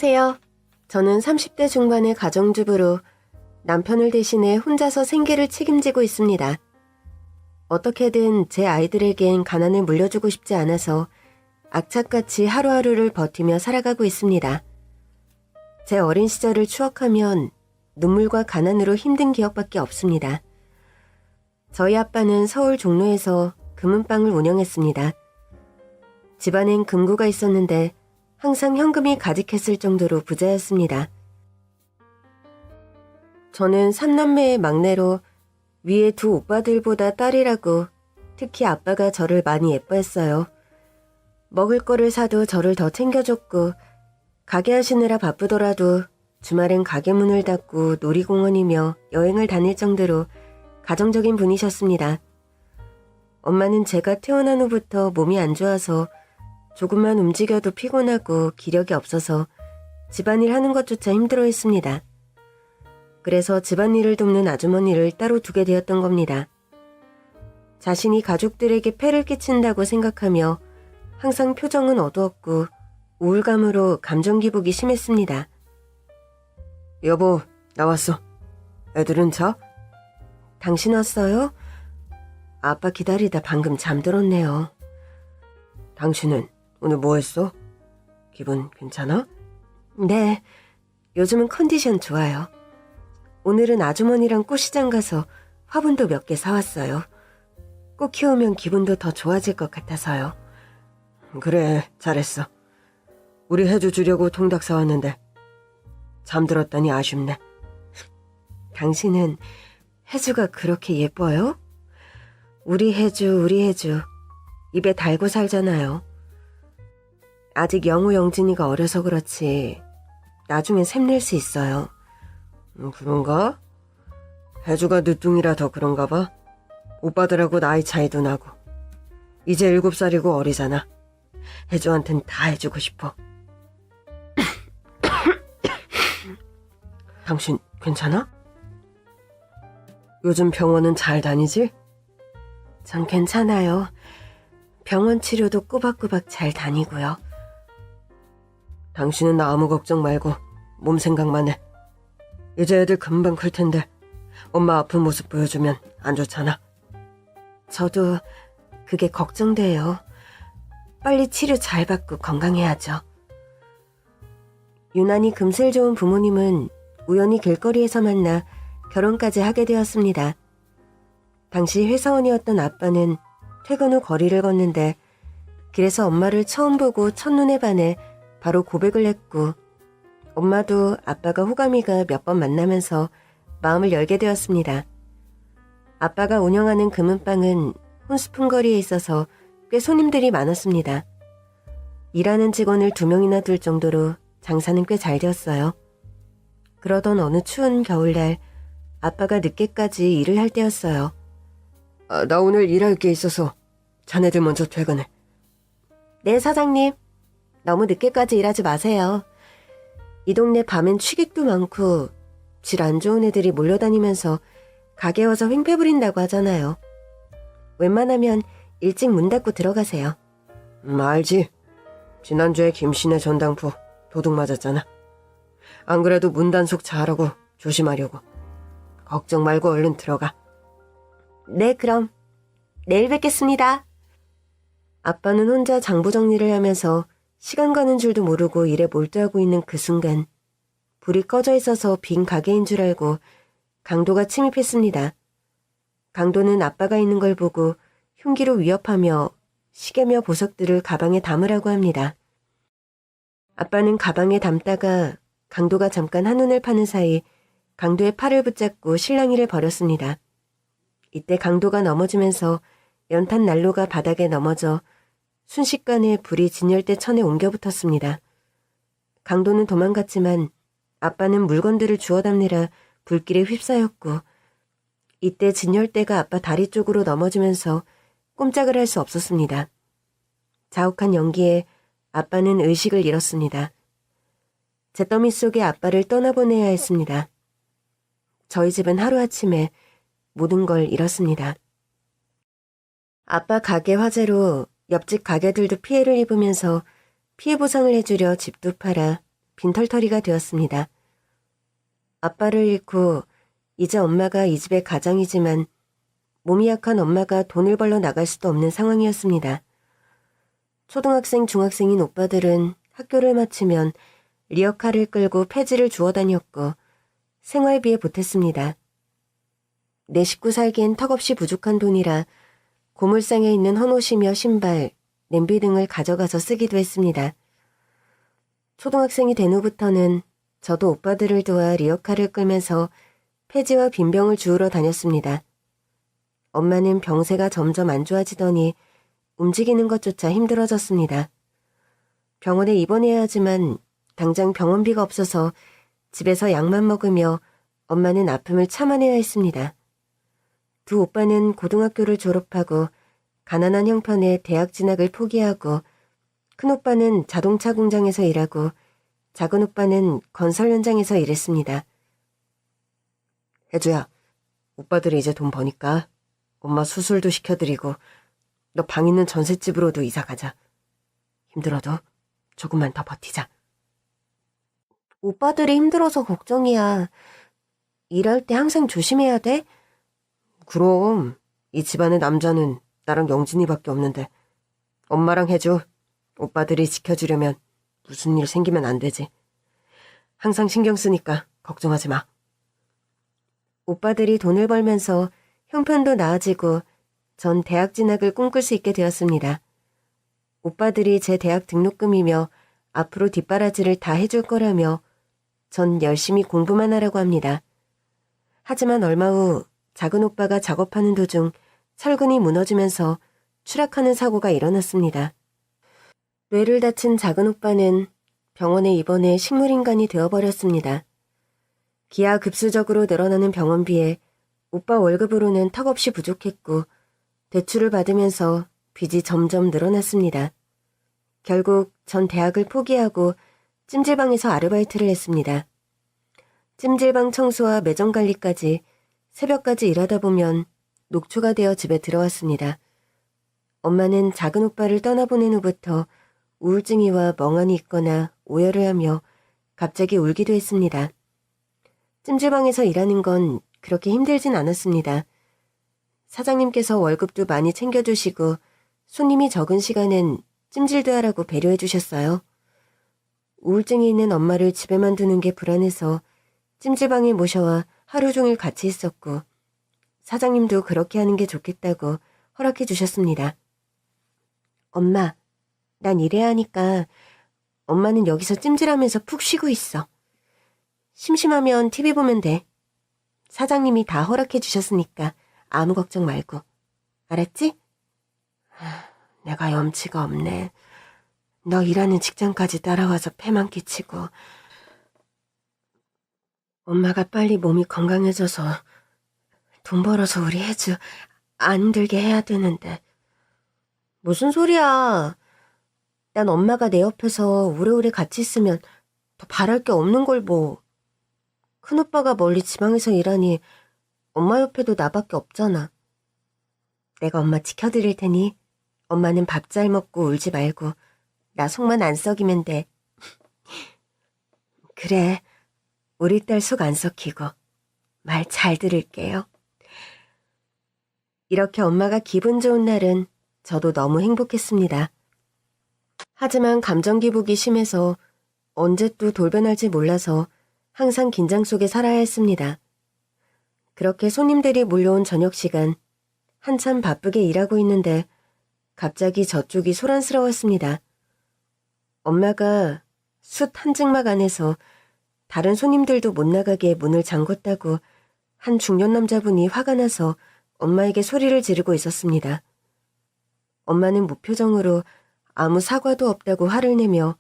안녕하세요. 저는 30대 중반의 가정주부로 남편을 대신해 혼자서 생계를 책임지고 있습니다. 어떻게든 제 아이들에겐 가난을 물려주고 싶지 않아서 악착같이 하루하루를 버티며 살아가고 있습니다. 제 어린 시절을 추억하면 눈물과 가난으로 힘든 기억밖에 없습니다. 저희 아빠는 서울 종로에서 금은방을 운영했습니다. 집안엔 금고가 있었는데 항상 현금이 가득했을 정도로 부자였습니다. 저는 3남매의 막내로 위에 두 오빠들보다 딸이라고 특히 아빠가 저를 많이 예뻐했어요. 먹을 거를 사도 저를 더 챙겨줬고 가게 하시느라 바쁘더라도 주말엔 가게 문을 닫고 놀이공원이며 여행을 다닐 정도로 가정적인 분이셨습니다. 엄마는 제가 태어난 후부터 몸이 안 좋아서 조금만 움직여도 피곤하고 기력이 없어서 집안일 하는 것조차 힘들어했습니다. 그래서 집안일을 돕는 아주머니를 따로 두게 되었던 겁니다. 자신이 가족들에게 폐를 끼친다고 생각하며 항상 표정은 어두웠고 우울감으로 감정 기복이 심했습니다. 여보, 나왔어. 애들은 자? 당신 왔어요? 아빠 기다리다 방금 잠들었네요. 당신은 오늘 뭐 했어? 기분 괜찮아? 네, 요즘은 컨디션 좋아요. 오늘은 아주머니랑 꽃시장 가서 화분도 몇 개 사왔어요. 꽃 키우면 기분도 더 좋아질 것 같아서요. 그래, 잘했어. 우리 혜주 주려고 통닭 사왔는데 잠들었다니 아쉽네. 당신은 혜주가 그렇게 예뻐요? 우리 혜주 입에 달고 살잖아요. 아직 영우 영진이가 어려서 그렇지 나중엔 샘낼 수 있어요. 그런가? 혜주가 늦둥이라 더 그런가 봐. 오빠들하고 나이 차이도 나고 이제 7살이고 어리잖아. 혜주한텐 다 해주고 싶어. 당신 괜찮아? 요즘 병원은 잘 다니지? 전 괜찮아요. 병원 치료도 꼬박꼬박 잘 다니고요. 당신은 아무 걱정 말고 몸 생각만 해. 이제 애들 금방 클 텐데 엄마 아픈 모습 보여주면 안 좋잖아. 저도 그게 걱정돼요. 빨리 치료 잘 받고 건강해야죠. 유난히 금슬 좋은 부모님은 우연히 길거리에서 만나 결혼까지 하게 되었습니다. 당시 회사원이었던 아빠는 퇴근 후 거리를 걷는데 길에서 엄마를 처음 보고 첫눈에 반해 바로 고백을 했고 엄마도 아빠가 호감이가 몇 번 만나면서 마음을 열게 되었습니다. 아빠가 운영하는 금은방은 혼수품 거리에 있어서 꽤 손님들이 많았습니다. 일하는 직원을 2명이나 둘 정도로 장사는 꽤 잘 되었어요. 그러던 어느 추운 겨울날 아빠가 늦게까지 일을 할 때였어요. 나 오늘 일할 게 있어서 자네들 먼저 퇴근해. 네, 사장님. 너무 늦게까지 일하지 마세요. 이 동네 밤엔 취객도 많고 질 안 좋은 애들이 몰려다니면서 가게 와서 횡패 부린다고 하잖아요. 웬만하면 일찍 문 닫고 들어가세요. 알지. 지난주에 김씨네 전당포 도둑 맞았잖아. 안 그래도 문 단속 잘하고 조심하려고. 걱정 말고 얼른 들어가. 네, 그럼 내일 뵙겠습니다. 아빠는 혼자 장부 정리를 하면서 시간 가는 줄도 모르고 일에 몰두하고 있는 그 순간 불이 꺼져 있어서 빈 가게인 줄 알고 강도가 침입했습니다. 강도는 아빠가 있는 걸 보고 흉기로 위협하며 시계며 보석들을 가방에 담으라고 합니다. 아빠는 가방에 담다가 강도가 잠깐 한눈을 파는 사이 강도의 팔을 붙잡고 실랑이를 벌였습니다. 이때 강도가 넘어지면서 연탄 난로가 바닥에 넘어져 순식간에 불이 진열대 천에 옮겨 붙었습니다. 강도는 도망갔지만 아빠는 물건들을 주워 담느라 불길에 휩싸였고 이때 진열대가 아빠 다리 쪽으로 넘어지면서 꼼짝을 할 수 없었습니다. 자욱한 연기에 아빠는 의식을 잃었습니다. 잿더미 속에 아빠를 떠나보내야 했습니다. 저희 집은 하루아침에 모든 걸 잃었습니다. 아빠 가게 화재로 옆집 가게들도 피해를 입으면서 피해 보상을 해주려 집도 팔아 빈털터리가 되었습니다. 아빠를 잃고 이제 엄마가 이 집의 가장이지만 몸이 약한 엄마가 돈을 벌러 나갈 수도 없는 상황이었습니다. 초등학생, 중학생인 오빠들은 학교를 마치면 리어카를 끌고 폐지를 주워 다녔고 생활비에 보탰습니다. 내 식구 살기엔 턱없이 부족한 돈이라 고물상에 있는 헌옷이며 신발, 냄비 등을 가져가서 쓰기도 했습니다. 초등학생이 된 후부터는 저도 오빠들을 도와 리어카를 끌면서 폐지와 빈병을 주우러 다녔습니다. 엄마는 병세가 점점 안 좋아지더니 움직이는 것조차 힘들어졌습니다. 병원에 입원해야 하지만 당장 병원비가 없어서 집에서 약만 먹으며 엄마는 아픔을 참아내야 했습니다. 두 오빠는 고등학교를 졸업하고 가난한 형편에 대학 진학을 포기하고 큰 오빠는 자동차 공장에서 일하고 작은 오빠는 건설 현장에서 일했습니다. 혜주야, 오빠들이 이제 돈 버니까 엄마 수술도 시켜드리고 너 방 있는 전셋집으로도 이사 가자. 힘들어도 조금만 더 버티자. 오빠들이 힘들어서 걱정이야. 일할 때 항상 조심해야 돼? 그럼 이 집안의 남자는 나랑 영진이밖에 없는데 엄마랑 혜주, 오빠들이 지켜주려면 무슨 일 생기면 안 되지. 항상 신경 쓰니까 걱정하지 마. 오빠들이 돈을 벌면서 형편도 나아지고 전 대학 진학을 꿈꿀 수 있게 되었습니다. 오빠들이 제 대학 등록금이며 앞으로 뒷바라지를 다 해줄 거라며 전 열심히 공부만 하라고 합니다. 하지만 얼마 후 작은 오빠가 작업하는 도중 철근이 무너지면서 추락하는 사고가 일어났습니다. 뇌를 다친 작은 오빠는 병원에 입원해 식물인간이 되어버렸습니다. 기하급수적으로 늘어나는 병원비에 오빠 월급으로는 턱없이 부족했고 대출을 받으면서 빚이 점점 늘어났습니다. 결국 전 대학을 포기하고 찜질방에서 아르바이트를 했습니다. 찜질방 청소와 매점 관리까지 새벽까지 일하다 보면 녹초가 되어 집에 들어왔습니다. 엄마는 작은 오빠를 떠나보낸 후부터 우울증이 와 멍하니 있거나 오열을 하며 갑자기 울기도 했습니다. 찜질방에서 일하는 건 그렇게 힘들진 않았습니다. 사장님께서 월급도 많이 챙겨주시고 손님이 적은 시간엔 찜질도 하라고 배려해 주셨어요. 우울증이 있는 엄마를 집에만 두는 게 불안해서 찜질방에 모셔와 하루 종일 같이 있었고 사장님도 그렇게 하는 게 좋겠다고 허락해 주셨습니다. 엄마, 난 일해야 하니까 엄마는 여기서 찜질하면서 푹 쉬고 있어. 심심하면 TV 보면 돼. 사장님이 다 허락해 주셨으니까 아무 걱정 말고. 알았지? 내가 염치가 없네. 너 일하는 직장까지 따라와서 폐만 끼치고. 엄마가 빨리 몸이 건강해져서 돈 벌어서 우리 혜주 안 힘들게 해야 되는데. 무슨 소리야. 난 엄마가 내 옆에서 오래오래 같이 있으면 더 바랄 게 없는 걸 뭐. 큰오빠가 멀리 지방에서 일하니 엄마 옆에도 나밖에 없잖아. 내가 엄마 지켜드릴 테니 엄마는 밥 잘 먹고 울지 말고 나 속만 안 썩이면 돼. 그래, 우리 딸 속 안 썩히고 말 잘 들을게요. 이렇게 엄마가 기분 좋은 날은 저도 너무 행복했습니다. 하지만 감정 기복이 심해서 언제 또 돌변할지 몰라서 항상 긴장 속에 살아야 했습니다. 그렇게 손님들이 몰려온 저녁 시간, 한참 바쁘게 일하고 있는데 갑자기 저쪽이 소란스러웠습니다. 엄마가 숯 한 증막 안에서 다른 손님들도 못 나가게 문을 잠궜다고 한 중년 남자분이 화가 나서 엄마에게 소리를 지르고 있었습니다. 엄마는 무표정으로 아무 사과도 없다고 화를 내며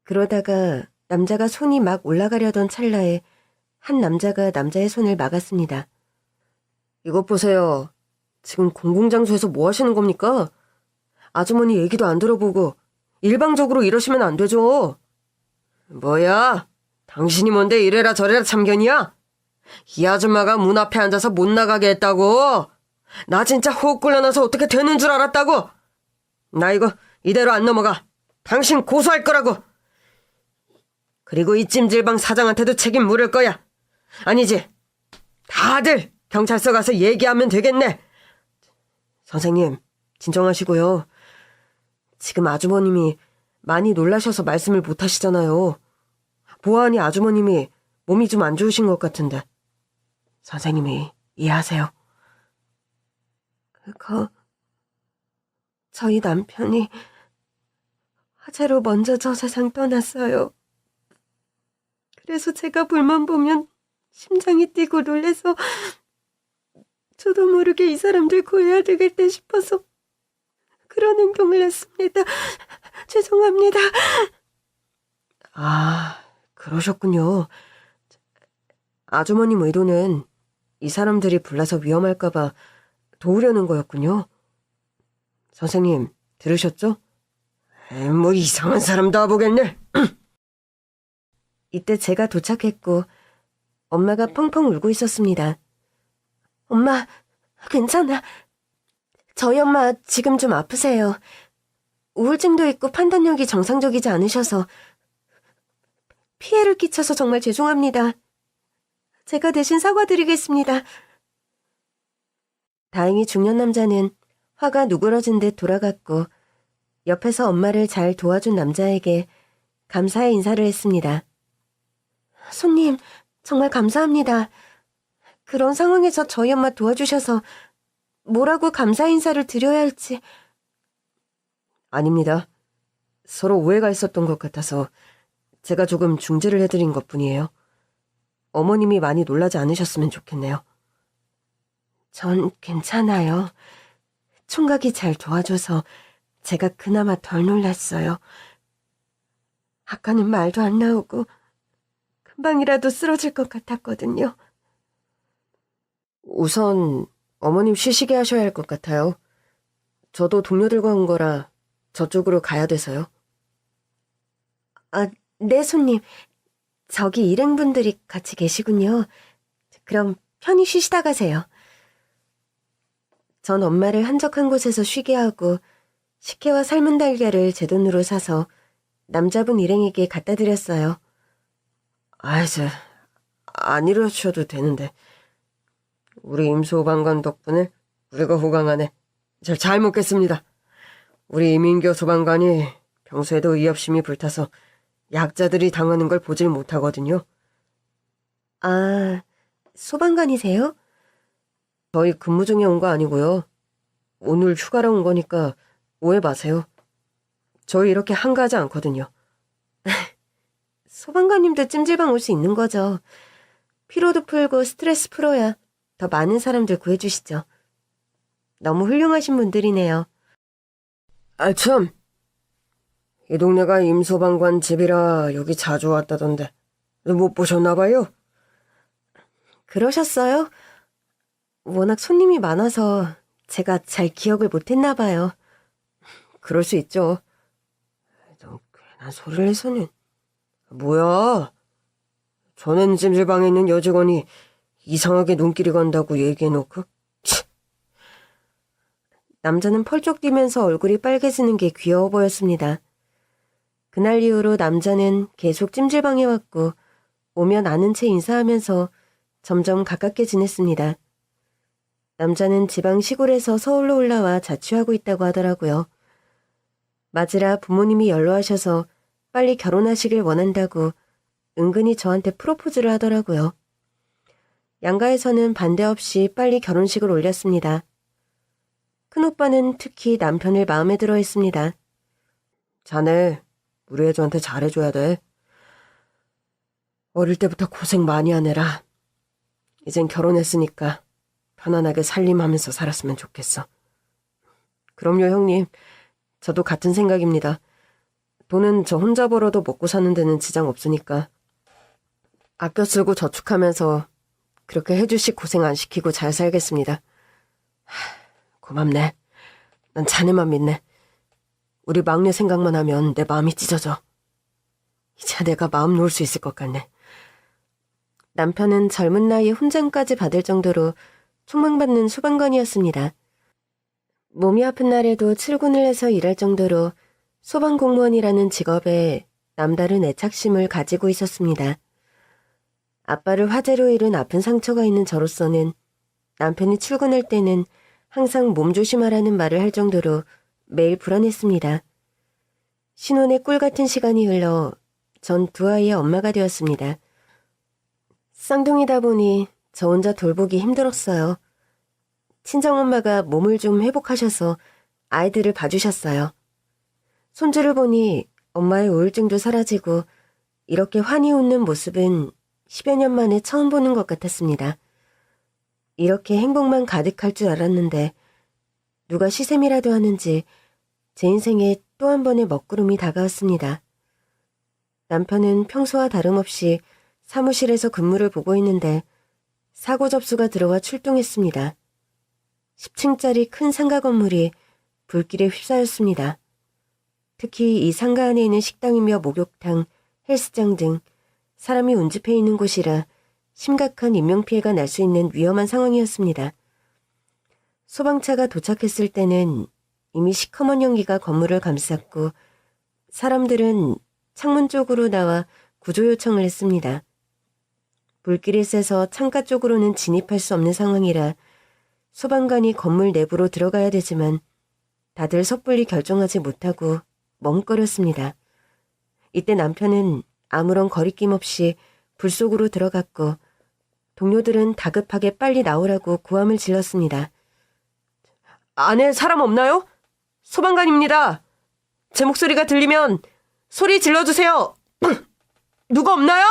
그러다가 남자가 손이 막 올라가려던 찰나에 한 남자가 남자의 손을 막았습니다. 이것 보세요. 지금 공공장소에서 뭐 하시는 겁니까? 아주머니 얘기도 안 들어보고 일방적으로 이러시면 안 되죠. 뭐야? 당신이 뭔데 이래라 저래라 참견이야? 이 아줌마가 문 앞에 앉아서 못 나가게 했다고? 나 진짜 호흡 곤란해서 어떻게 되는 줄 알았다고? 나 이거 이대로 안 넘어가. 당신 고소할 거라고. 그리고 이 찜질방 사장한테도 책임 물을 거야. 아니지? 다들 경찰서 가서 얘기하면 되겠네. 선생님, 진정하시고요. 지금 아주버님이 많이 놀라셔서 말씀을 못 하시잖아요. 보아하니 아주머님이 몸이 좀 안 좋으신 것 같은데. 선생님이 이해하세요. 저희 남편이 화재로 먼저 저 세상 떠났어요. 그래서 제가 불만 보면 심장이 뛰고 놀래서 저도 모르게 이 사람들 구해야 되겠다 싶어서 그런 행동을 했습니다. 죄송합니다. 아, 그러셨군요. 아주머님 의도는 이 사람들이 불나서 위험할까봐 도우려는 거였군요. 선생님, 들으셨죠? 뭐 이상한 사람 다 보겠네. 이때 제가 도착했고 엄마가 펑펑 울고 있었습니다. 엄마, 괜찮아. 저희 엄마 지금 좀 아프세요. 우울증도 있고 판단력이 정상적이지 않으셔서 피해를 끼쳐서 정말 죄송합니다. 제가 대신 사과드리겠습니다. 다행히 중년 남자는 화가 누그러진 듯 돌아갔고 옆에서 엄마를 잘 도와준 남자에게 감사의 인사를 했습니다. 손님, 정말 감사합니다. 그런 상황에서 저희 엄마 도와주셔서 뭐라고 감사 인사를 드려야 할지. 아닙니다. 서로 오해가 있었던 것 같아서 제가 조금 중재를 해드린 것뿐이에요. 어머님이 많이 놀라지 않으셨으면 좋겠네요. 전 괜찮아요. 총각이 잘 도와줘서 제가 그나마 덜 놀랐어요. 아까는 말도 안 나오고 금방이라도 쓰러질 것 같았거든요. 우선 어머님 쉬시게 하셔야 할 것 같아요. 저도 동료들과 온 거라 저쪽으로 가야 돼서요. 아, 네, 손님. 저기 일행분들이 같이 계시군요. 그럼 편히 쉬시다 가세요. 전 엄마를 한적한 곳에서 쉬게 하고 식혜와 삶은 달걀을 제 돈으로 사서 남자분 일행에게 갖다 드렸어요. 이제 안 이러셔도 되는데. 우리 임소방관 덕분에 우리가 호강하네. 잘 먹겠습니다. 우리 이민교 소방관이 평소에도 의협심이 불타서 약자들이 당하는 걸 보질 못하거든요. 아, 소방관이세요? 저희 근무 중에 온 거 아니고요. 오늘 휴가로 온 거니까 오해 마세요. 저희 이렇게 한가하지 않거든요. 소방관님도 찜질방 올 수 있는 거죠. 피로도 풀고 스트레스 풀어야 더 많은 사람들 구해주시죠. 너무 훌륭하신 분들이네요. 참. 이 동네가 임소방관 집이라 여기 자주 왔다던데 못 보셨나 봐요? 그러셨어요? 워낙 손님이 많아서 제가 잘 기억을 못했나 봐요. 그럴 수 있죠. 너 괜한 소리를 해서는. 뭐야? 전엔 찜질방에 있는 여직원이 이상하게 눈길이 간다고 얘기해놓고. 남자는 펄쩍 뛰면서 얼굴이 빨개지는 게 귀여워 보였습니다. 그날 이후로 남자는 계속 찜질방에 왔고 오면 아는 채 인사하면서 점점 가깝게 지냈습니다. 남자는 지방 시골에서 서울로 올라와 자취하고 있다고 하더라고요. 맞으라 부모님이 연로하셔서 빨리 결혼하시길 원한다고 은근히 저한테 프로포즈를 하더라고요. 양가에서는 반대 없이 빨리 결혼식을 올렸습니다. 큰오빠는 특히 남편을 마음에 들어 했습니다. 자네, 우리 애조한테 잘해줘야 돼. 어릴 때부터 고생 많이 하느라 이젠 결혼했으니까 편안하게 살림하면서 살았으면 좋겠어. 그럼요, 형님. 저도 같은 생각입니다. 돈은 저 혼자 벌어도 먹고 사는 데는 지장 없으니까. 아껴 쓰고 저축하면서 그렇게 혜주씨 고생 안 시키고 잘 살겠습니다. 고맙네. 난 자네만 믿네. 우리 막내 생각만 하면 내 마음이 찢어져. 이제 내가 마음 놓을 수 있을 것 같네. 남편은 젊은 나이에 훈장까지 받을 정도로 촉망받는 소방관이었습니다. 몸이 아픈 날에도 출근을 해서 일할 정도로 소방공무원이라는 직업에 남다른 애착심을 가지고 있었습니다. 아빠를 화재로 잃은 아픈 상처가 있는 저로서는 남편이 출근할 때는 항상 몸 조심하라는 말을 할 정도로 매일 불안했습니다. 신혼의 꿀 같은 시간이 흘러 전 두 아이의 엄마가 되었습니다. 쌍둥이다 보니 저 혼자 돌보기 힘들었어요. 친정엄마가 몸을 좀 회복하셔서 아이들을 봐주셨어요. 손주를 보니 엄마의 우울증도 사라지고 이렇게 환히 웃는 모습은 10여 년 만에 처음 보는 것 같았습니다. 이렇게 행복만 가득할 줄 알았는데 누가 시샘이라도 하는지 제 인생에 또 한 번의 먹구름이 다가왔습니다. 남편은 평소와 다름없이 사무실에서 근무를 보고 있는데 사고 접수가 들어와 출동했습니다. 10층짜리 큰 상가 건물이 불길에 휩싸였습니다. 특히 이 상가 안에 있는 식당이며 목욕탕, 헬스장 등 사람이 운집해 있는 곳이라 심각한 인명피해가 날 수 있는 위험한 상황이었습니다. 소방차가 도착했을 때는 이미 시커먼 연기가 건물을 감쌌고 사람들은 창문 쪽으로 나와 구조 요청을 했습니다. 불길이 세서 창가 쪽으로는 진입할 수 없는 상황이라 소방관이 건물 내부로 들어가야 되지만 다들 섣불리 결정하지 못하고 멈거렸습니다. 이때 남편은 아무런 거리낌 없이 불 속으로 들어갔고 동료들은 다급하게 빨리 나오라고 고함을 질렀습니다. 안에 사람 없나요? 소방관입니다. 제 목소리가 들리면 소리 질러주세요. 누가 없나요?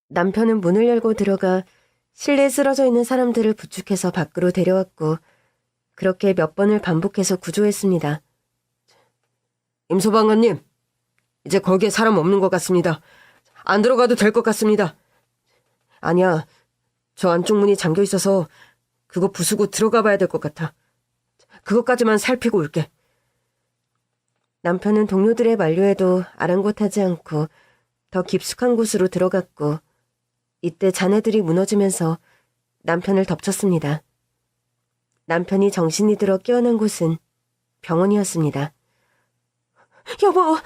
남편은 문을 열고 들어가 실내에 쓰러져 있는 사람들을 부축해서 밖으로 데려왔고 그렇게 몇 번을 반복해서 구조했습니다. 임 소방관님, 이제 거기에 사람 없는 것 같습니다. 안 들어가도 될 것 같습니다. 아니야, 저 안쪽 문이 잠겨 있어서 그거 부수고 들어가 봐야 될 것 같아. 그것까지만 살피고 올게. 남편은 동료들의 만류에도 아랑곳하지 않고 더 깊숙한 곳으로 들어갔고 이때 자네들이 무너지면서 남편을 덮쳤습니다. 남편이 정신이 들어 깨어난 곳은 병원이었습니다. 여보,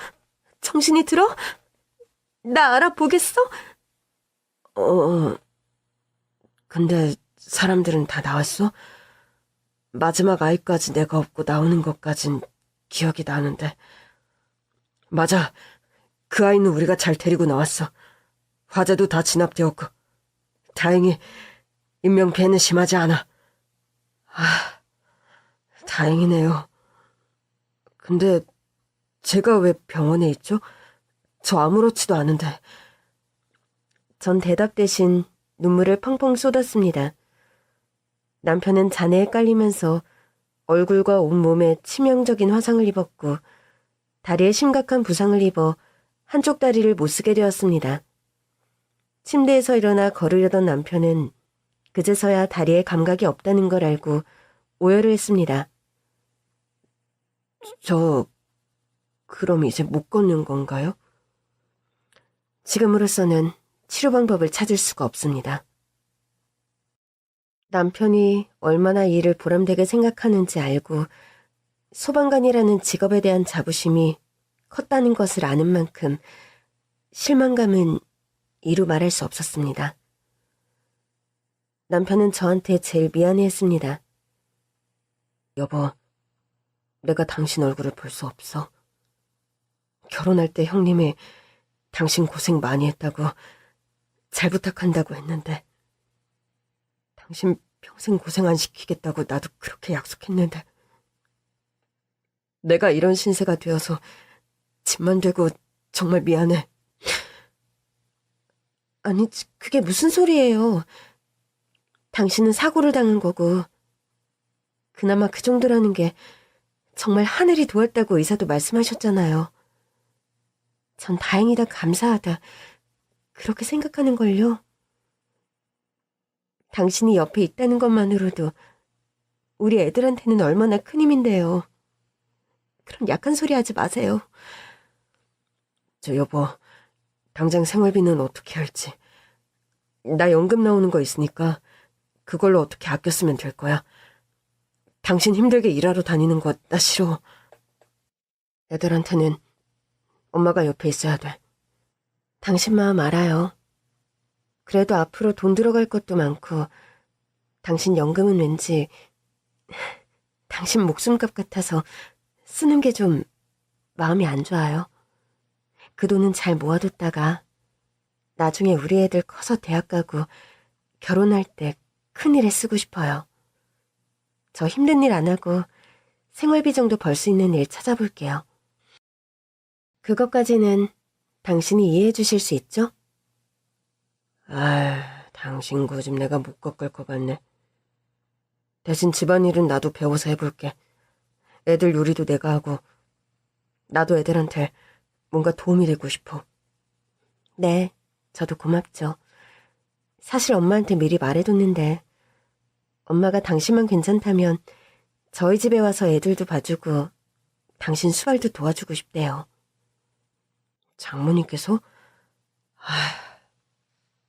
정신이 들어? 나 알아보겠어? 근데 사람들은 다 나왔어? 마지막 아이까지 내가 업고 나오는 것까진 기억이 나는데. 맞아, 그 아이는 우리가 잘 데리고 나왔어. 화재도 다 진압되었고 다행히 인명피해는 심하지 않아. 다행이네요. 근데 제가 왜 병원에 있죠? 저 아무렇지도 않은데. 전 대답 대신 눈물을 펑펑 쏟았습니다. 남편은 잔해에 깔리면서 얼굴과 온몸에 치명적인 화상을 입었고 다리에 심각한 부상을 입어 한쪽 다리를 못 쓰게 되었습니다. 침대에서 일어나 걸으려던 남편은 그제서야 다리에 감각이 없다는 걸 알고 오열을 했습니다. 저 그럼 이제 못 걷는 건가요? 지금으로서는 치료 방법을 찾을 수가 없습니다. 남편이 얼마나 이 일을 보람되게 생각하는지 알고 소방관이라는 직업에 대한 자부심이 컸다는 것을 아는 만큼 실망감은 이루 말할 수 없었습니다. 남편은 저한테 제일 미안해했습니다. 여보, 내가 당신 얼굴을 볼 수 없어. 결혼할 때 형님이 당신 고생 많이 했다고 잘 부탁한다고 했는데 당신 평생 고생 안 시키겠다고 나도 그렇게 약속했는데 내가 이런 신세가 되어서 집만 되고 정말 미안해. 아니, 그게 무슨 소리예요. 당신은 사고를 당한 거고 그나마 그 정도라는 게 정말 하늘이 도왔다고 의사도 말씀하셨잖아요. 전 다행이다, 감사하다 그렇게 생각하는걸요. 당신이 옆에 있다는 것만으로도 우리 애들한테는 얼마나 큰 힘인데요. 그런 약한 소리 하지 마세요. 저 여보, 당장 생활비는 어떻게 할지. 나 연금 나오는 거 있으니까 그걸로 어떻게 아껴 쓰면 될 거야. 당신 힘들게 일하러 다니는 거 나 싫어. 애들한테는 엄마가 옆에 있어야 돼. 당신 마음 알아요. 그래도 앞으로 돈 들어갈 것도 많고 당신 연금은 왠지 당신 목숨값 같아서 쓰는 게 좀 마음이 안 좋아요. 그 돈은 잘 모아뒀다가 나중에 우리 애들 커서 대학 가고 결혼할 때 큰일에 쓰고 싶어요. 저 힘든 일 안 하고 생활비 정도 벌 수 있는 일 찾아볼게요. 그것까지는 당신이 이해해 주실 수 있죠? 당신 고집 내가 못 꺾을 것 같네. 대신 집안일은 나도 배워서 해볼게. 애들 요리도 내가 하고 나도 애들한테 뭔가 도움이 되고 싶어. 네, 저도 고맙죠. 사실 엄마한테 미리 말해뒀는데 엄마가 당신만 괜찮다면 저희 집에 와서 애들도 봐주고 당신 수발도 도와주고 싶대요. 장모님께서?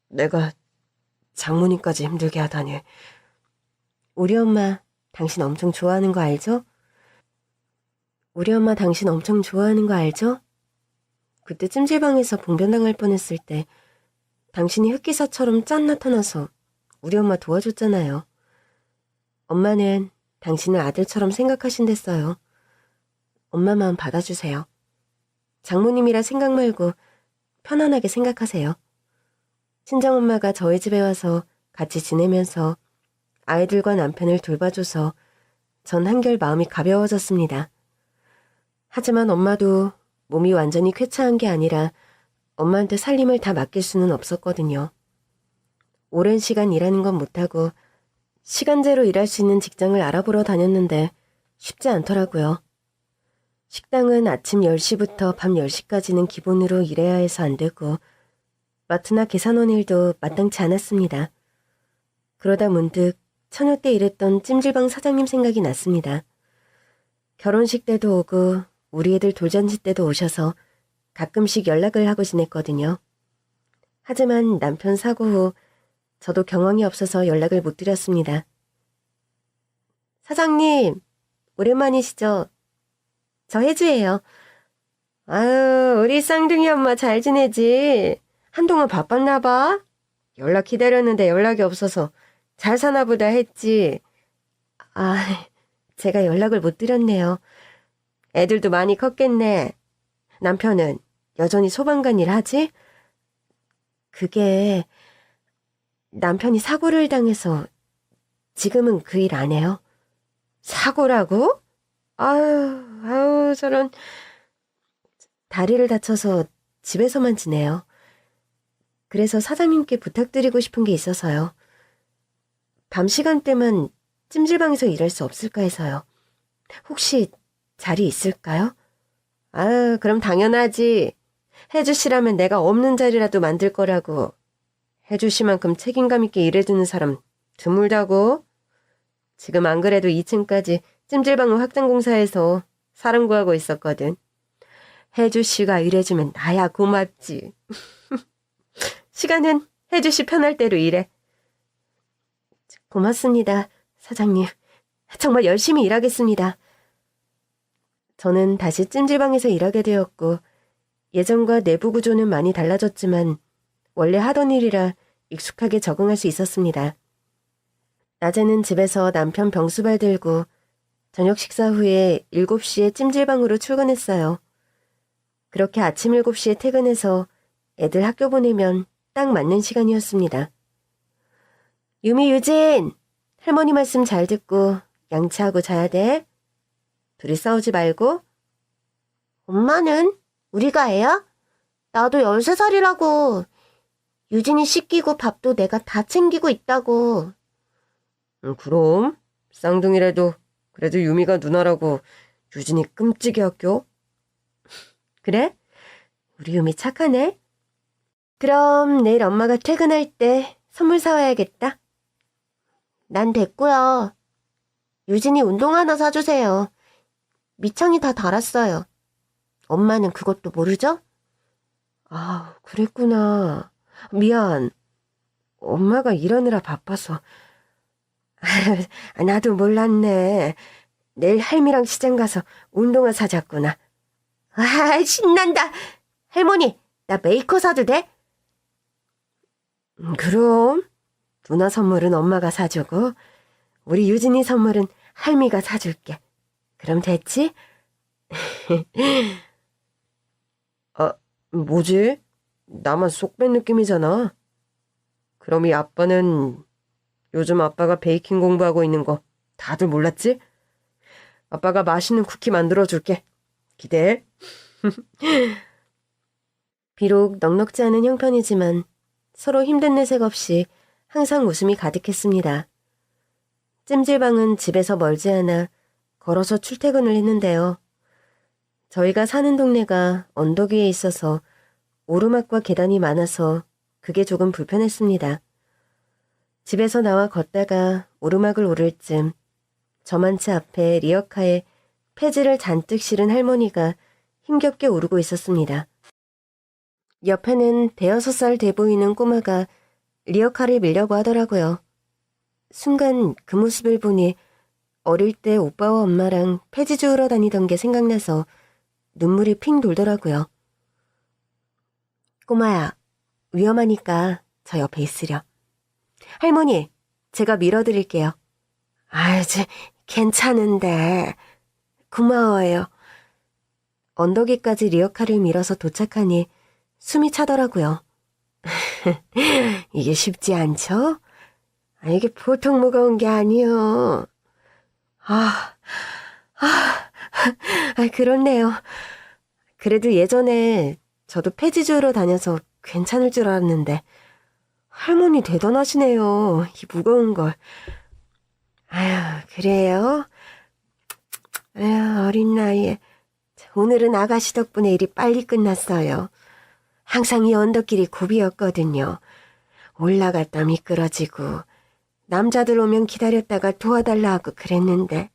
내가 장모님까지 힘들게 하다니. 우리 엄마 당신 엄청 좋아하는 거 알죠? 우리 엄마 당신 엄청 좋아하는 거 알죠? 그때 찜질방에서 봉변당할 뻔했을 때 당신이 흑기사처럼 짠 나타나서 우리 엄마 도와줬잖아요. 엄마는 당신을 아들처럼 생각하신댔어요. 엄마 마음 받아주세요. 장모님이라 생각 말고 편안하게 생각하세요. 친정엄마가 저희 집에 와서 같이 지내면서 아이들과 남편을 돌봐줘서 전 한결 마음이 가벼워졌습니다. 하지만 엄마도 몸이 완전히 쾌차한 게 아니라 엄마한테 살림을 다 맡길 수는 없었거든요. 오랜 시간 일하는 건 못하고 시간제로 일할 수 있는 직장을 알아보러 다녔는데 쉽지 않더라고요. 식당은 아침 10시부터 밤 10시까지는 기본으로 일해야 해서 안 되고 마트나 계산원 일도 마땅치 않았습니다. 그러다 문득 처녀 때 일했던 찜질방 사장님 생각이 났습니다. 결혼식 때도 오고 우리 애들 돌잔치 때도 오셔서 가끔씩 연락을 하고 지냈거든요. 하지만 남편 사고 후 저도 경황이 없어서 연락을 못 드렸습니다. 사장님, 오랜만이시죠? 저 혜주예요. 아유, 우리 쌍둥이 엄마 잘 지내지? 한동안 바빴나 봐? 연락 기다렸는데 연락이 없어서 잘 사나 보다 했지. 제가 연락을 못 드렸네요. 애들도 많이 컸겠네. 남편은 여전히 소방관 일 하지? 그게 남편이 사고를 당해서 지금은 그 일 안 해요. 사고라고? 아유, 저런. 다리를 다쳐서 집에서만 지내요. 그래서 사장님께 부탁드리고 싶은 게 있어서요. 밤 시간대만 찜질방에서 일할 수 없을까 해서요. 혹시 자리 있을까요? 그럼 당연하지. 혜주 씨라면 내가 없는 자리라도 만들 거라고. 혜주 씨만큼 책임감 있게 일해주는 사람 드물다고. 지금 안 그래도 2층까지 찜질방 확장 공사해서 사람 구하고 있었거든. 혜주 씨가 일해주면 나야 고맙지. 시간은 혜주 씨 편할 대로 일해. 고맙습니다, 사장님. 정말 열심히 일하겠습니다. 저는 다시 찜질방에서 일하게 되었고 예전과 내부 구조는 많이 달라졌지만 원래 하던 일이라 익숙하게 적응할 수 있었습니다. 낮에는 집에서 남편 병수발 들고 저녁 식사 후에 7시에 찜질방으로 출근했어요. 그렇게 아침 7시에 퇴근해서 애들 학교 보내면 딱 맞는 시간이었습니다. 유미, 유진! 할머니 말씀 잘 듣고 양치하고 자야 돼. 둘이 싸우지 말고. 엄마는? 우리가 애야? 나도 13살이라고. 유진이 씻기고 밥도 내가 다 챙기고 있다고. 그럼 쌍둥이라도 그래도 유미가 누나라고 유진이 끔찍이 학교? 그래? 우리 유미 착하네. 그럼 내일 엄마가 퇴근할 때 선물 사와야겠다. 난 됐고요. 유진이 운동 하나 사주세요. 밑창이 다 닳았어요. 엄마는 그것도 모르죠? 그랬구나. 미안. 엄마가 일하느라 바빠서. 나도 몰랐네. 내일 할미랑 시장 가서 운동화 사자꾸나. 아, 신난다. 할머니, 나 메이커 사도 돼? 그럼. 누나 선물은 엄마가 사주고 우리 유진이 선물은 할미가 사줄게. 그럼 됐지? 아, 뭐지? 나만 쏙 뺀 느낌이잖아. 그럼 이 아빠는 요즘 아빠가 베이킹 공부하고 있는 거 다들 몰랐지? 아빠가 맛있는 쿠키 만들어줄게. 기대해. 비록 넉넉지 않은 형편이지만 서로 힘든 내색 없이 항상 웃음이 가득했습니다. 찜질방은 집에서 멀지 않아 걸어서 출퇴근을 했는데요. 저희가 사는 동네가 언덕 위에 있어서 오르막과 계단이 많아서 그게 조금 불편했습니다. 집에서 나와 걷다가 오르막을 오를 쯤 저만 차 앞에 리어카에 폐지를 잔뜩 실은 할머니가 힘겹게 오르고 있었습니다. 옆에는 5살 돼 보이는 꼬마가 리어카를 밀려고 하더라고요. 순간 그 모습을 보니 어릴 때 오빠와 엄마랑 폐지 주우러 다니던 게 생각나서 눈물이 핑 돌더라고요. 꼬마야, 위험하니까 저 옆에 있으려. 할머니, 제가 밀어드릴게요. 괜찮은데. 고마워요. 언덕 위까지 리어카를 밀어서 도착하니 숨이 차더라고요. 이게 쉽지 않죠? 이게 보통 무거운 게 아니요. 그렇네요. 그래도 예전에 저도 폐지 주우러 다녀서 괜찮을 줄 알았는데 할머니 대단하시네요. 이 무거운 걸. 그래요? 어린 나이에. 오늘은 아가씨 덕분에 일이 빨리 끝났어요. 항상 이 언덕길이 고비였거든요. 올라갔다 미끄러지고 남자들 오면 기다렸다가 도와달라 하고 그랬는데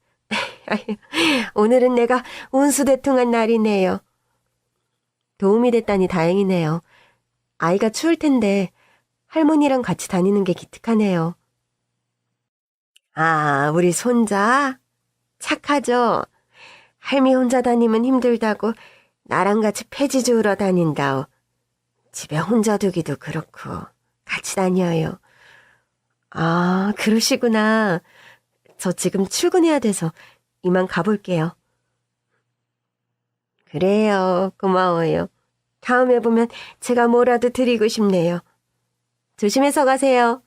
오늘은 내가 운수대통한 날이네요. 도움이 됐다니 다행이네요. 아이가 추울 텐데 할머니랑 같이 다니는 게 기특하네요. 우리 손자? 착하죠? 할미 혼자 다니면 힘들다고 나랑 같이 폐지 주우러 다닌다오. 집에 혼자 두기도 그렇고 같이 다녀요. 그러시구나. 저 지금 출근해야 돼서 이만 가볼게요. 그래요. 고마워요. 다음에 보면 제가 뭐라도 드리고 싶네요. 조심해서 가세요.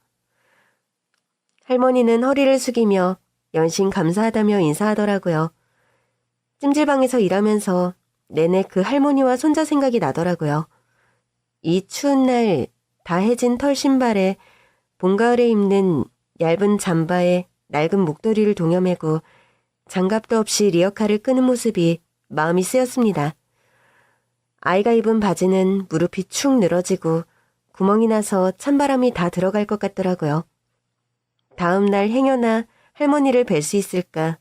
할머니는 허리를 숙이며 연신 감사하다며 인사하더라고요. 찜질방에서 일하면서 내내 그 할머니와 손자 생각이 나더라고요. 이 추운 날 다해진 털 신발에 봄가을에 입는 얇은 잠바에 낡은 목도리를 동여매고 장갑도 없이 리어카를 끄는 모습이 마음이 쓰였습니다. 아이가 입은 바지는 무릎이 축 늘어지고 구멍이 나서 찬바람이 다 들어갈 것 같더라고요. 다음 날 행여나 할머니를 뵐 수 있을까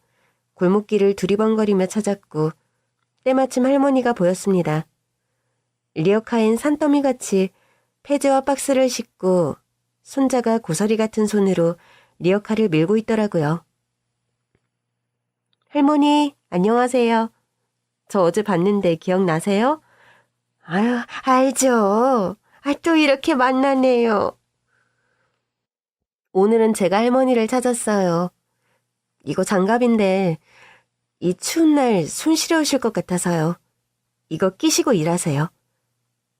골목길을 두리번거리며 찾았고 때마침 할머니가 보였습니다. 리어카엔 산더미같이 폐지와 박스를 싣고 손자가 고사리 같은 손으로 리어카를 밀고 있더라고요. 할머니, 안녕하세요. 저 어제 봤는데 기억나세요? 알죠. 또 이렇게 만나네요. 오늘은 제가 할머니를 찾았어요. 이거 장갑인데 이 추운 날 손 시려우실 것 같아서요. 이거 끼시고 일하세요.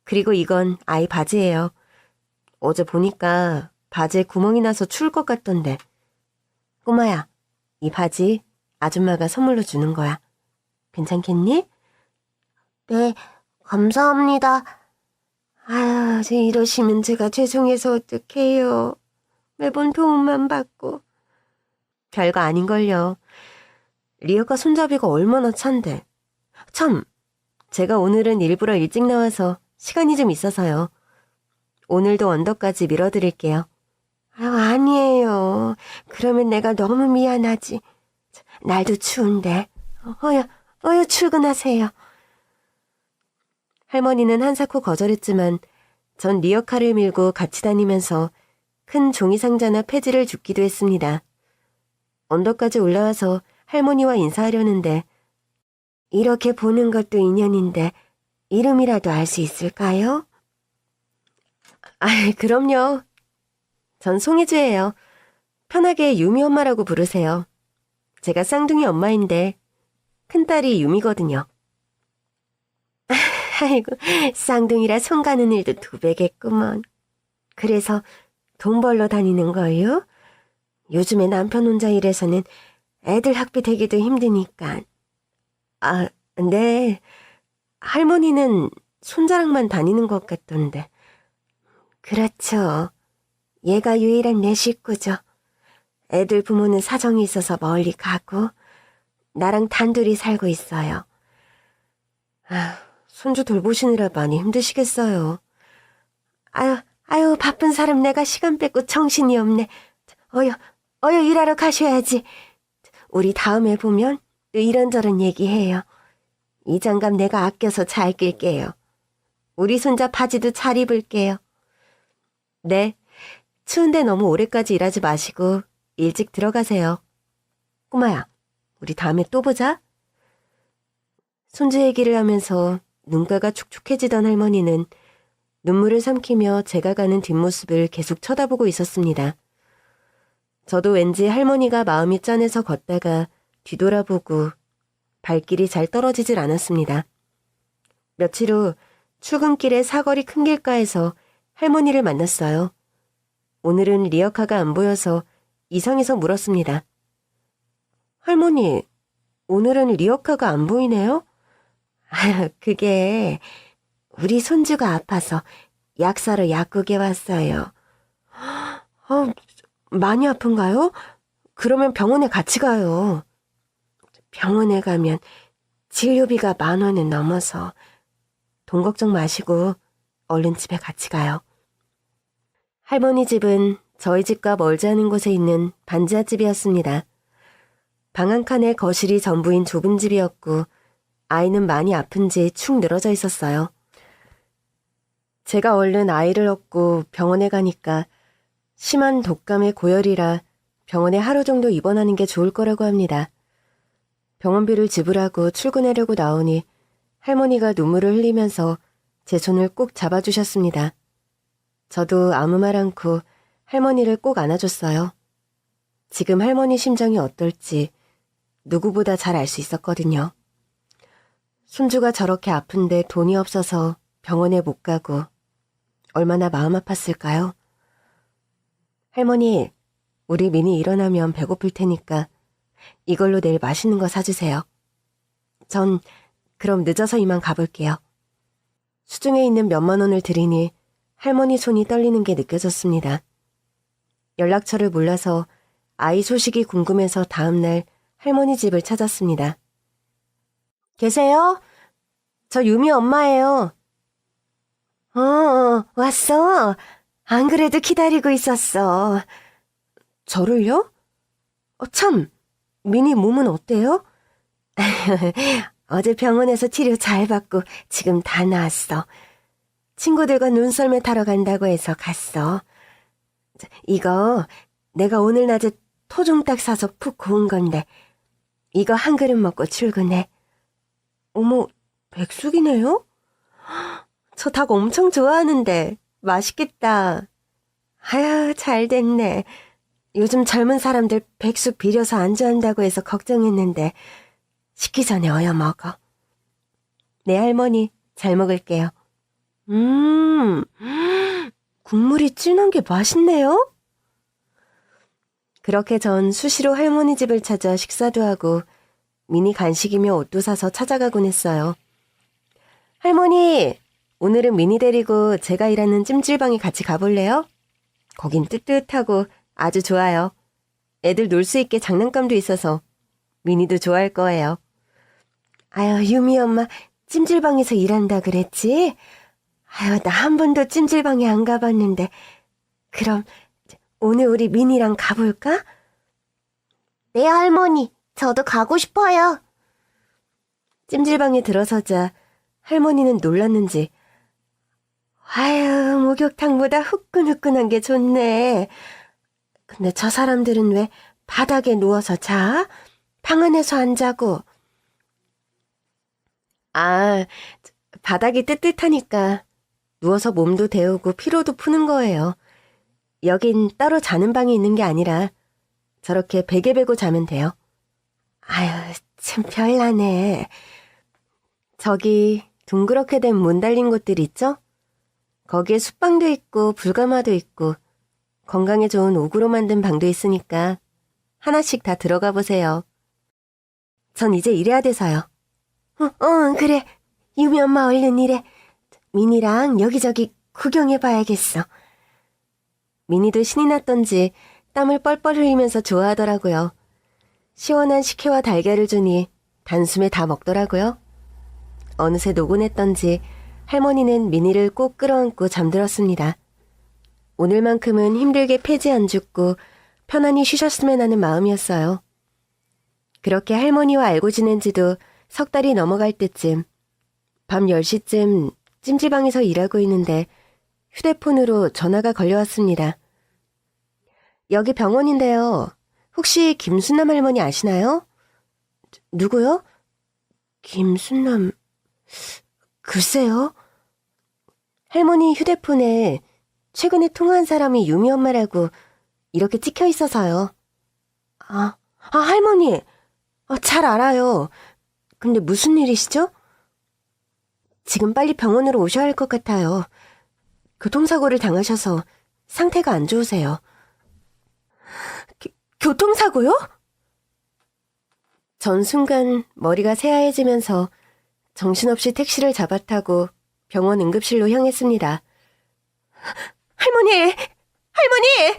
그리고 이건 아이 바지예요. 어제 보니까 바지에 구멍이 나서 추울 것 같던데. 꼬마야, 이 바지 아줌마가 선물로 주는 거야. 괜찮겠니? 네, 감사합니다. 이러시면 제가 죄송해서 어떡해요. 매번 도움만 받고. 별거 아닌걸요. 리어카 손잡이가 얼마나 찬데. 참, 제가 오늘은 일부러 일찍 나와서 시간이 좀 있어서요. 오늘도 언덕까지 밀어드릴게요. 아니에요. 그러면 내가 너무 미안하지. 날도 추운데. 어여 출근하세요. 할머니는 한사코 거절했지만 전 리어카를 밀고 같이 다니면서 큰 종이 상자나 폐지를 줍기도 했습니다. 언덕까지 올라와서 할머니와 인사하려는데 이렇게 보는 것도 인연인데 이름이라도 알 수 있을까요? 그럼요. 전 송혜주예요. 편하게 유미 엄마라고 부르세요. 제가 쌍둥이 엄마인데 큰딸이 유미거든요. 아이고, 쌍둥이라 손 가는 일도 2배겠구먼. 그래서 돈 벌러 다니는 거예요? 요즘에 남편 혼자 일해서는 애들 학비 대기도 힘드니까. 네. 할머니는 손자랑만 다니는 것 같던데. 그렇죠. 얘가 유일한 내 식구죠. 애들 부모는 사정이 있어서 멀리 가고 나랑 단둘이 살고 있어요. 손주 돌보시느라 많이 힘드시겠어요. 아유, 바쁜 사람 내가 시간 뺏고 정신이 없네. 어여 일하러 가셔야지. 우리 다음에 보면 또 이런저런 얘기해요. 이 장갑 내가 아껴서 잘 낄게요. 우리 손자 바지도 잘 입을게요. 네, 추운데 너무 오래까지 일하지 마시고 일찍 들어가세요. 꼬마야, 우리 다음에 또 보자. 손주 얘기를 하면서 눈가가 축축해지던 할머니는 눈물을 삼키며 제가 가는 뒷모습을 계속 쳐다보고 있었습니다. 저도 왠지 할머니가 마음이 짠해서 걷다가 뒤돌아보고 발길이 잘 떨어지질 않았습니다. 며칠 후 출근길에 사거리 큰 길가에서 할머니를 만났어요. 오늘은 리어카가 안 보여서 이상해서 물었습니다. 할머니, 오늘은 리어카가 안 보이네요? 그게 우리 손주가 아파서 약 사러 약국에 왔어요. 많이 아픈가요? 그러면 병원에 같이 가요. 병원에 가면 진료비가 10,000원은 넘어서. 돈 걱정 마시고 얼른 집에 같이 가요. 할머니 집은 저희 집과 멀지 않은 곳에 있는 반지하집이었습니다. 방 한 칸에 거실이 전부인 좁은 집이었고 아이는 많이 아픈지 축 늘어져 있었어요. 제가 얼른 아이를 얻고 병원에 가니까 심한 독감의 고열이라 병원에 하루 정도 입원하는 게 좋을 거라고 합니다. 병원비를 지불하고 출근하려고 나오니 할머니가 눈물을 흘리면서 제 손을 꼭 잡아주셨습니다. 저도 아무 말 않고 할머니를 꼭 안아줬어요. 지금 할머니 심정이 어떨지 누구보다 잘 알 수 있었거든요. 손주가 저렇게 아픈데 돈이 없어서 병원에 못 가고 얼마나 마음 아팠을까요? 할머니, 우리 민이 일어나면 배고플 테니까 이걸로 내일 맛있는 거 사주세요. 전 그럼 늦어서 이만 가볼게요. 수중에 있는 몇만 원을 드리니 할머니 손이 떨리는 게 느껴졌습니다. 연락처를 몰라서 아이 소식이 궁금해서 다음날 할머니 집을 찾았습니다. 계세요? 저 유미 엄마예요. 왔어. 안 그래도 기다리고 있었어. 저를요? 참, 미니 몸은 어때요? 어제 병원에서 치료 잘 받고 지금 다 나았어. 친구들과 눈썰매 타러 간다고 해서 갔어. 이거 내가 오늘 낮에 토종닭 사서 푹 구운 건데 이거 한 그릇 먹고 출근해. 어머, 백숙이네요? 저 닭 엄청 좋아하는데 맛있겠다. 아유, 잘 됐네. 요즘 젊은 사람들 백숙 비려서 안 좋아한다고 해서 걱정했는데 식기 전에 어여 먹어. 네, 할머니, 잘 먹을게요. 국물이 진한 게 맛있네요? 그렇게 전 수시로 할머니 집을 찾아 식사도 하고 미니 간식이며 옷도 사서 찾아가곤 했어요. 할머니, 오늘은 미니 데리고 제가 일하는 찜질방에 같이 가볼래요? 거긴 뜨뜻하고 아주 좋아요. 애들 놀 수 있게 장난감도 있어서 미니도 좋아할 거예요. 아유, 유미 엄마 찜질방에서 일한다 그랬지? 아유, 나 한 번도 찜질방에 안 가봤는데. 그럼 오늘 우리 미니랑 가볼까? 네, 할머니. 저도 가고 싶어요. 찜질방에 들어서자 할머니는 놀랐는지 아유, 목욕탕보다 후끈후끈한 게 좋네. 근데 저 사람들은 왜 바닥에 누워서 자? 방 안에서 안 자고. 아, 바닥이 뜨뜻하니까 누워서 몸도 데우고 피로도 푸는 거예요. 여긴 따로 자는 방이 있는 게 아니라 저렇게 베개 베고 자면 돼요. 아유, 참 별나네. 저기 둥그렇게 된 문 달린 곳들 있죠? 거기에 숯방도 있고 불가마도 있고 건강에 좋은 옥으로 만든 방도 있으니까 하나씩 다 들어가 보세요. 전 이제 일해야 돼서요. 그래. 유미 엄마 얼른 일해. 미니랑 여기저기 구경해봐야겠어. 미니도 신이 났던지 땀을 뻘뻘 흘리면서 좋아하더라고요. 시원한 식혜와 달걀을 주니 단숨에 다 먹더라고요. 어느새 노곤했던지 할머니는 미니를 꼭 끌어안고 잠들었습니다. 오늘만큼은 힘들게 폐지 안 죽고 편안히 쉬셨으면 하는 마음이었어요. 그렇게 할머니와 알고 지낸 지도 석 달이 넘어갈 때쯤 밤 10시쯤 찜질방에서 일하고 있는데 휴대폰으로 전화가 걸려왔습니다. 여기 병원인데요. 혹시 김순남 할머니 아시나요? 누구요? 김순남... 글쎄요. 할머니 휴대폰에 최근에 통화한 사람이 유미 엄마라고 이렇게 찍혀 있어서요. 할머니. 잘 알아요. 근데 무슨 일이시죠? 지금 빨리 병원으로 오셔야 할 것 같아요. 교통사고를 당하셔서 상태가 안 좋으세요. 교통사고요? 전 순간 머리가 새하얘지면서 정신없이 택시를 잡아타고 병원 응급실로 향했습니다. 할머니! 할머니!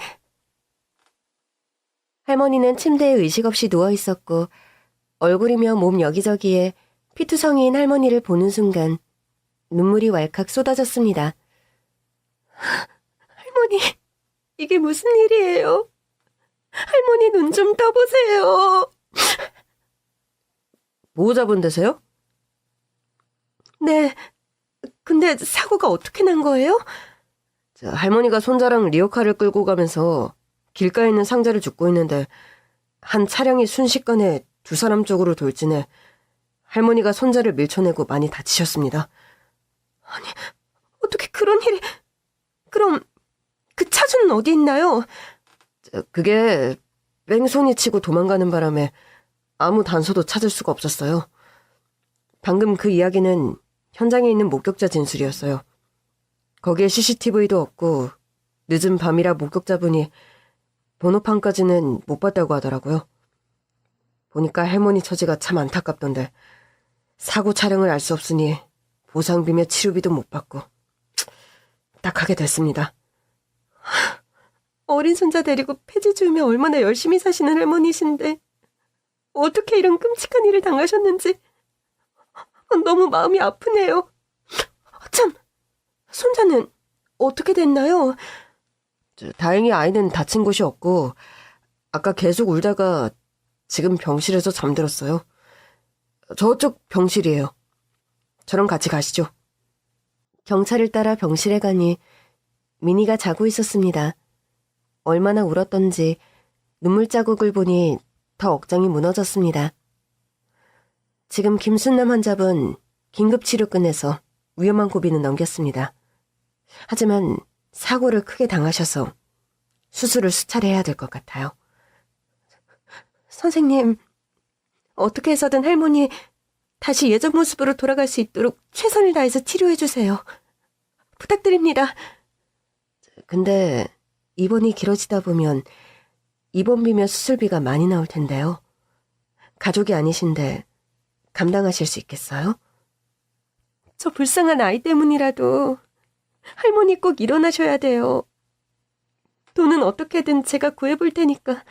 할머니는 침대에 의식 없이 누워있었고 얼굴이며 몸 여기저기에 피투성이인 할머니를 보는 순간 눈물이 왈칵 쏟아졌습니다. 할머니, 이게 무슨 일이에요? 할머니 눈 좀 떠보세요. 보호자분 되세요? 네, 근데 사고가 어떻게 난 거예요? 할머니가 손자랑 리어카를 끌고 가면서 길가에 있는 상자를 줍고 있는데 한 차량이 순식간에 두 사람 쪽으로 돌진해 할머니가 손자를 밀쳐내고 많이 다치셨습니다. 아니, 어떻게 그런 일이... 그럼 그 차주는 어디 있나요? 그게 뺑소니 치고 도망가는 바람에 아무 단서도 찾을 수가 없었어요. 방금 그 이야기는 현장에 있는 목격자 진술이었어요. 거기에 CCTV도 없고 늦은 밤이라 목격자분이 번호판까지는 못 봤다고 하더라고요. 보니까 할머니 처지가 참 안타깝던데 사고 차량을 알 수 없으니 보상비며 치료비도 못 받고 딱하게 됐습니다. 어린 손자 데리고 폐지 주우며 얼마나 열심히 사시는 할머니신데 어떻게 이런 끔찍한 일을 당하셨는지 너무 마음이 아프네요. 참, 손자는 어떻게 됐나요? 다행히 아이는 다친 곳이 없고 아까 계속 울다가 지금 병실에서 잠들었어요. 저쪽 병실이에요. 저랑 같이 가시죠. 경찰을 따라 병실에 가니 미니가 자고 있었습니다. 얼마나 울었던지 눈물 자국을 보니 더 억장이 무너졌습니다. 지금 김순남 환자분 긴급치료 끝내서 위험한 고비는 넘겼습니다. 하지만 사고를 크게 당하셔서 수술을 수차례 해야 될 것 같아요. 선생님, 어떻게 해서든 할머니 다시 예전 모습으로 돌아갈 수 있도록 최선을 다해서 치료해주세요. 부탁드립니다. 근데 입원이 길어지다 보면 입원비며 수술비가 많이 나올 텐데요. 가족이 아니신데 감당하실 수 있겠어요? 저 불쌍한 아이 때문이라도 할머니 꼭 일어나셔야 돼요. 돈은 어떻게든 제가 구해볼 테니까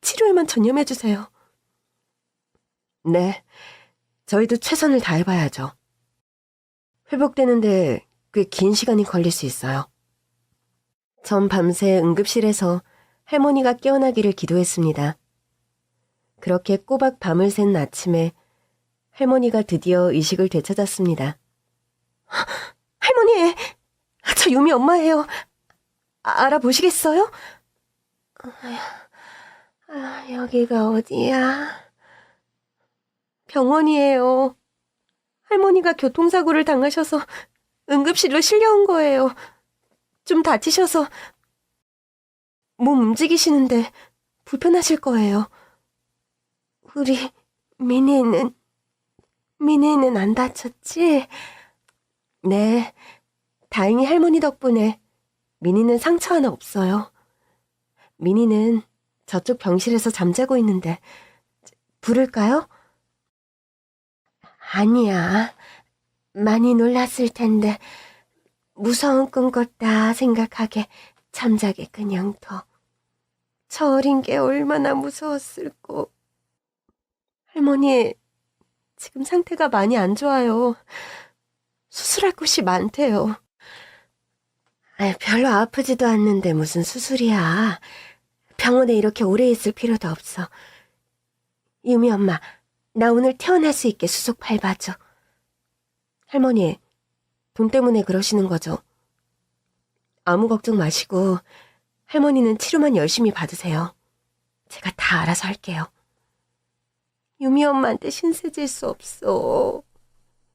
치료에만 전념해주세요. 네, 저희도 최선을 다해봐야죠. 회복되는데 꽤 긴 시간이 걸릴 수 있어요. 전 밤새 응급실에서 할머니가 깨어나기를 기도했습니다. 그렇게 꼬박 밤을 샌 아침에 할머니가 드디어 의식을 되찾았습니다. 할머니, 저 유미 엄마예요. 알아보시겠어요? 여기가 어디야? 병원이에요. 할머니가 교통사고를 당하셔서 응급실로 실려온 거예요. 좀 다치셔서 몸 움직이시는데 불편하실 거예요. 우리 미니는 안 다쳤지? 네, 다행히 할머니 덕분에 미니는 상처 하나 없어요. 미니는 저쪽 병실에서 잠자고 있는데 부를까요? 아니야. 많이 놀랐을 텐데 무서운 꿈 꿨다 생각하게 잠자게 그냥 둬. 저 어린 게 얼마나 무서웠을꼬. 할머니, 지금 상태가 많이 안 좋아요. 수술할 곳이 많대요. 별로 아프지도 않는데 무슨 수술이야. 병원에 이렇게 오래 있을 필요도 없어. 유미 엄마, 나 오늘 퇴원할 수 있게 수속 밟아줘. 할머니, 돈 때문에 그러시는 거죠? 아무 걱정 마시고 할머니는 치료만 열심히 받으세요. 제가 다 알아서 할게요. 유미 엄마한테 신세질 수 없어.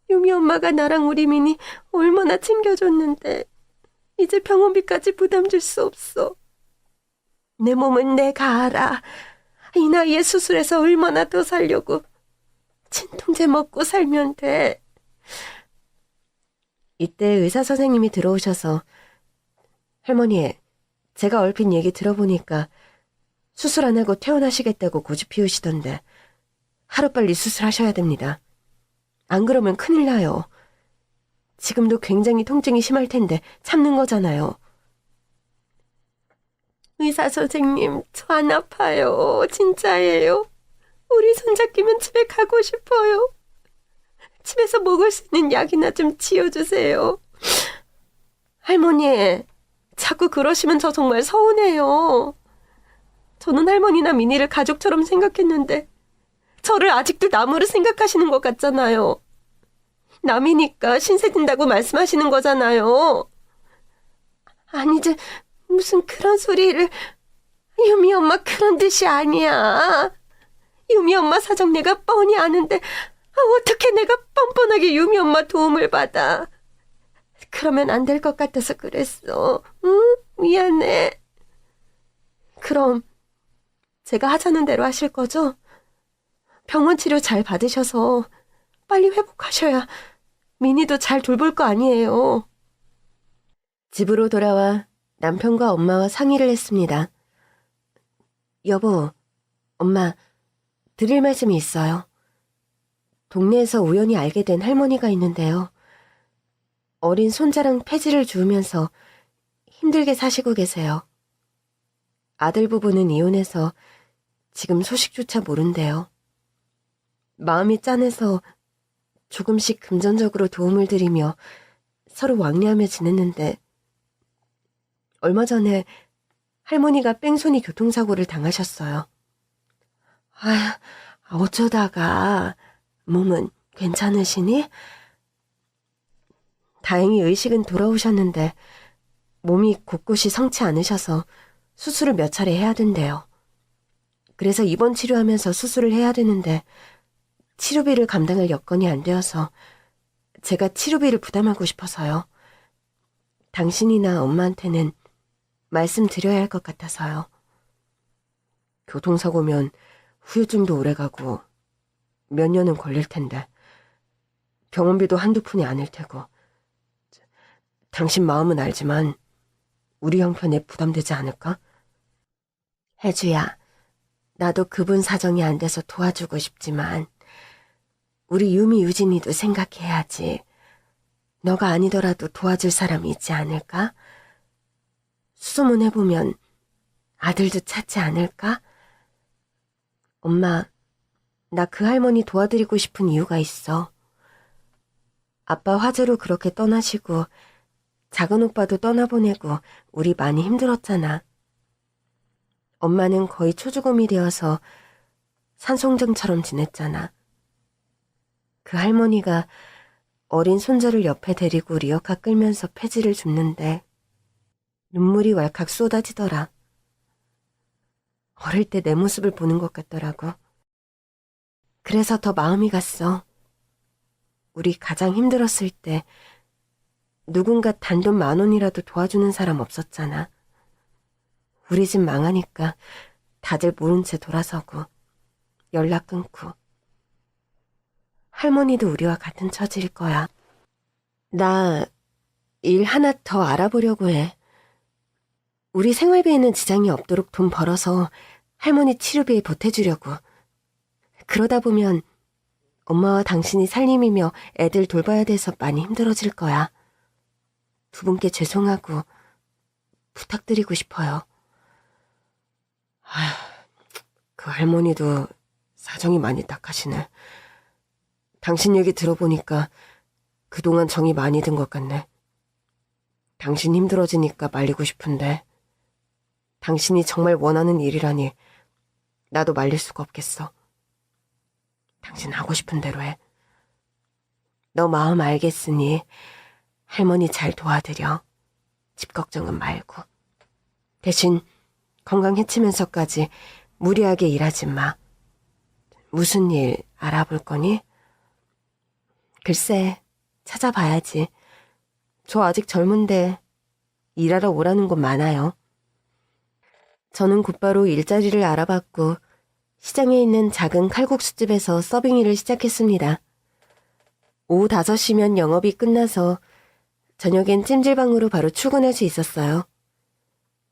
유미 엄마가 나랑 우리 민이 얼마나 챙겨줬는데 이제 병원비까지 부담 줄 수 없어. 내 몸은 내가 알아. 이 나이에 수술해서 얼마나 더 살려고. 진통제 먹고 살면 돼. 이때 의사 선생님이 들어오셔서 할머니, 제가 얼핏 얘기 들어보니까 수술 안 하고 퇴원하시겠다고 고집 피우시던데 하루빨리 수술하셔야 됩니다. 안 그러면 큰일 나요. 지금도 굉장히 통증이 심할 텐데 참는 거잖아요. 의사 선생님, 저 안 아파요. 진짜예요. 우리 손잡기면 집에 가고 싶어요. 집에서 먹을 수 있는 약이나 좀 지어주세요. 할머니, 자꾸 그러시면 저 정말 서운해요. 저는 할머니나 미니를 가족처럼 생각했는데 저를 아직도 나무로 생각하시는 것 같잖아요. 남이니까 신세진다고 말씀하시는 거잖아요. 아니지, 무슨 그런 소리를. 유미 엄마 그런 뜻이 아니야. 유미 엄마 사정 내가 뻔히 아는데 어떻게 내가 뻔뻔하게 유미 엄마 도움을 받아. 그러면 안 될 것 같아서 그랬어. 응? 미안해. 그럼 제가 하자는 대로 하실 거죠? 병원 치료 잘 받으셔서 빨리 회복하셔야 미니도 잘 돌볼 거 아니에요. 집으로 돌아와 남편과 엄마와 상의를 했습니다. 여보, 엄마, 드릴 말씀이 있어요. 동네에서 우연히 알게 된 할머니가 있는데요. 어린 손자랑 폐지를 주우면서 힘들게 사시고 계세요. 아들 부부는 이혼해서 지금 소식조차 모른대요. 마음이 짠해서 조금씩 금전적으로 도움을 드리며 서로 왕래하며 지냈는데 얼마 전에 할머니가 뺑소니 교통사고를 당하셨어요. 어쩌다가. 몸은 괜찮으시니? 다행히 의식은 돌아오셨는데 몸이 곳곳이 성치 않으셔서 수술을 몇 차례 해야 된대요. 그래서 입원 치료하면서 수술을 해야 되는데 치료비를 감당할 여건이 안 되어서 제가 치료비를 부담하고 싶어서요. 당신이나 엄마한테는 말씀드려야 할 것 같아서요. 교통사고면 후유증도 오래가고 몇 년은 걸릴 텐데 병원비도 한두 푼이 아닐 테고. 당신 마음은 알지만 우리 형편에 부담되지 않을까? 혜주야, 나도 그분 사정이 안 돼서 도와주고 싶지만 우리 유미 유진이도 생각해야지. 너가 아니더라도 도와줄 사람이 있지 않을까? 수소문해보면 아들도 찾지 않을까? 엄마, 나 그 할머니 도와드리고 싶은 이유가 있어. 아빠 화재로 그렇게 떠나시고 작은 오빠도 떠나보내고 우리 많이 힘들었잖아. 엄마는 거의 초죽음이 되어서 산송정처럼 지냈잖아. 그 할머니가 어린 손자를 옆에 데리고 리어카 끌면서 폐지를 줍는데 눈물이 왈칵 쏟아지더라. 어릴 때 내 모습을 보는 것 같더라고. 그래서 더 마음이 갔어. 우리 가장 힘들었을 때 누군가 단돈 10,000원이라도 도와주는 사람 없었잖아. 우리 집 망하니까 다들 모른 채 돌아서고 연락 끊고. 할머니도 우리와 같은 처지일 거야. 나 일 하나 더 알아보려고 해. 우리 생활비에는 지장이 없도록 돈 벌어서 할머니 치료비에 보태주려고. 그러다 보면 엄마와 당신이 살림이며 애들 돌봐야 돼서 많이 힘들어질 거야. 두 분께 죄송하고 부탁드리고 싶어요. 그 할머니도 사정이 많이 딱하시네. 당신 얘기 들어보니까 그동안 정이 많이 든 것 같네. 당신 힘들어지니까 말리고 싶은데 당신이 정말 원하는 일이라니 나도 말릴 수가 없겠어. 당신 하고 싶은 대로 해. 너 마음 알겠으니 할머니 잘 도와드려. 집 걱정은 말고. 대신 건강 해치면서까지 무리하게 일하지 마. 무슨 일 알아볼 거니? 글쎄, 찾아봐야지. 저 아직 젊은데 일하러 오라는 곳 많아요. 저는 곧바로 일자리를 알아봤고 시장에 있는 작은 칼국수집에서 서빙 일을 시작했습니다. 오후 5시면 영업이 끝나서 저녁엔 찜질방으로 바로 출근할 수 있었어요.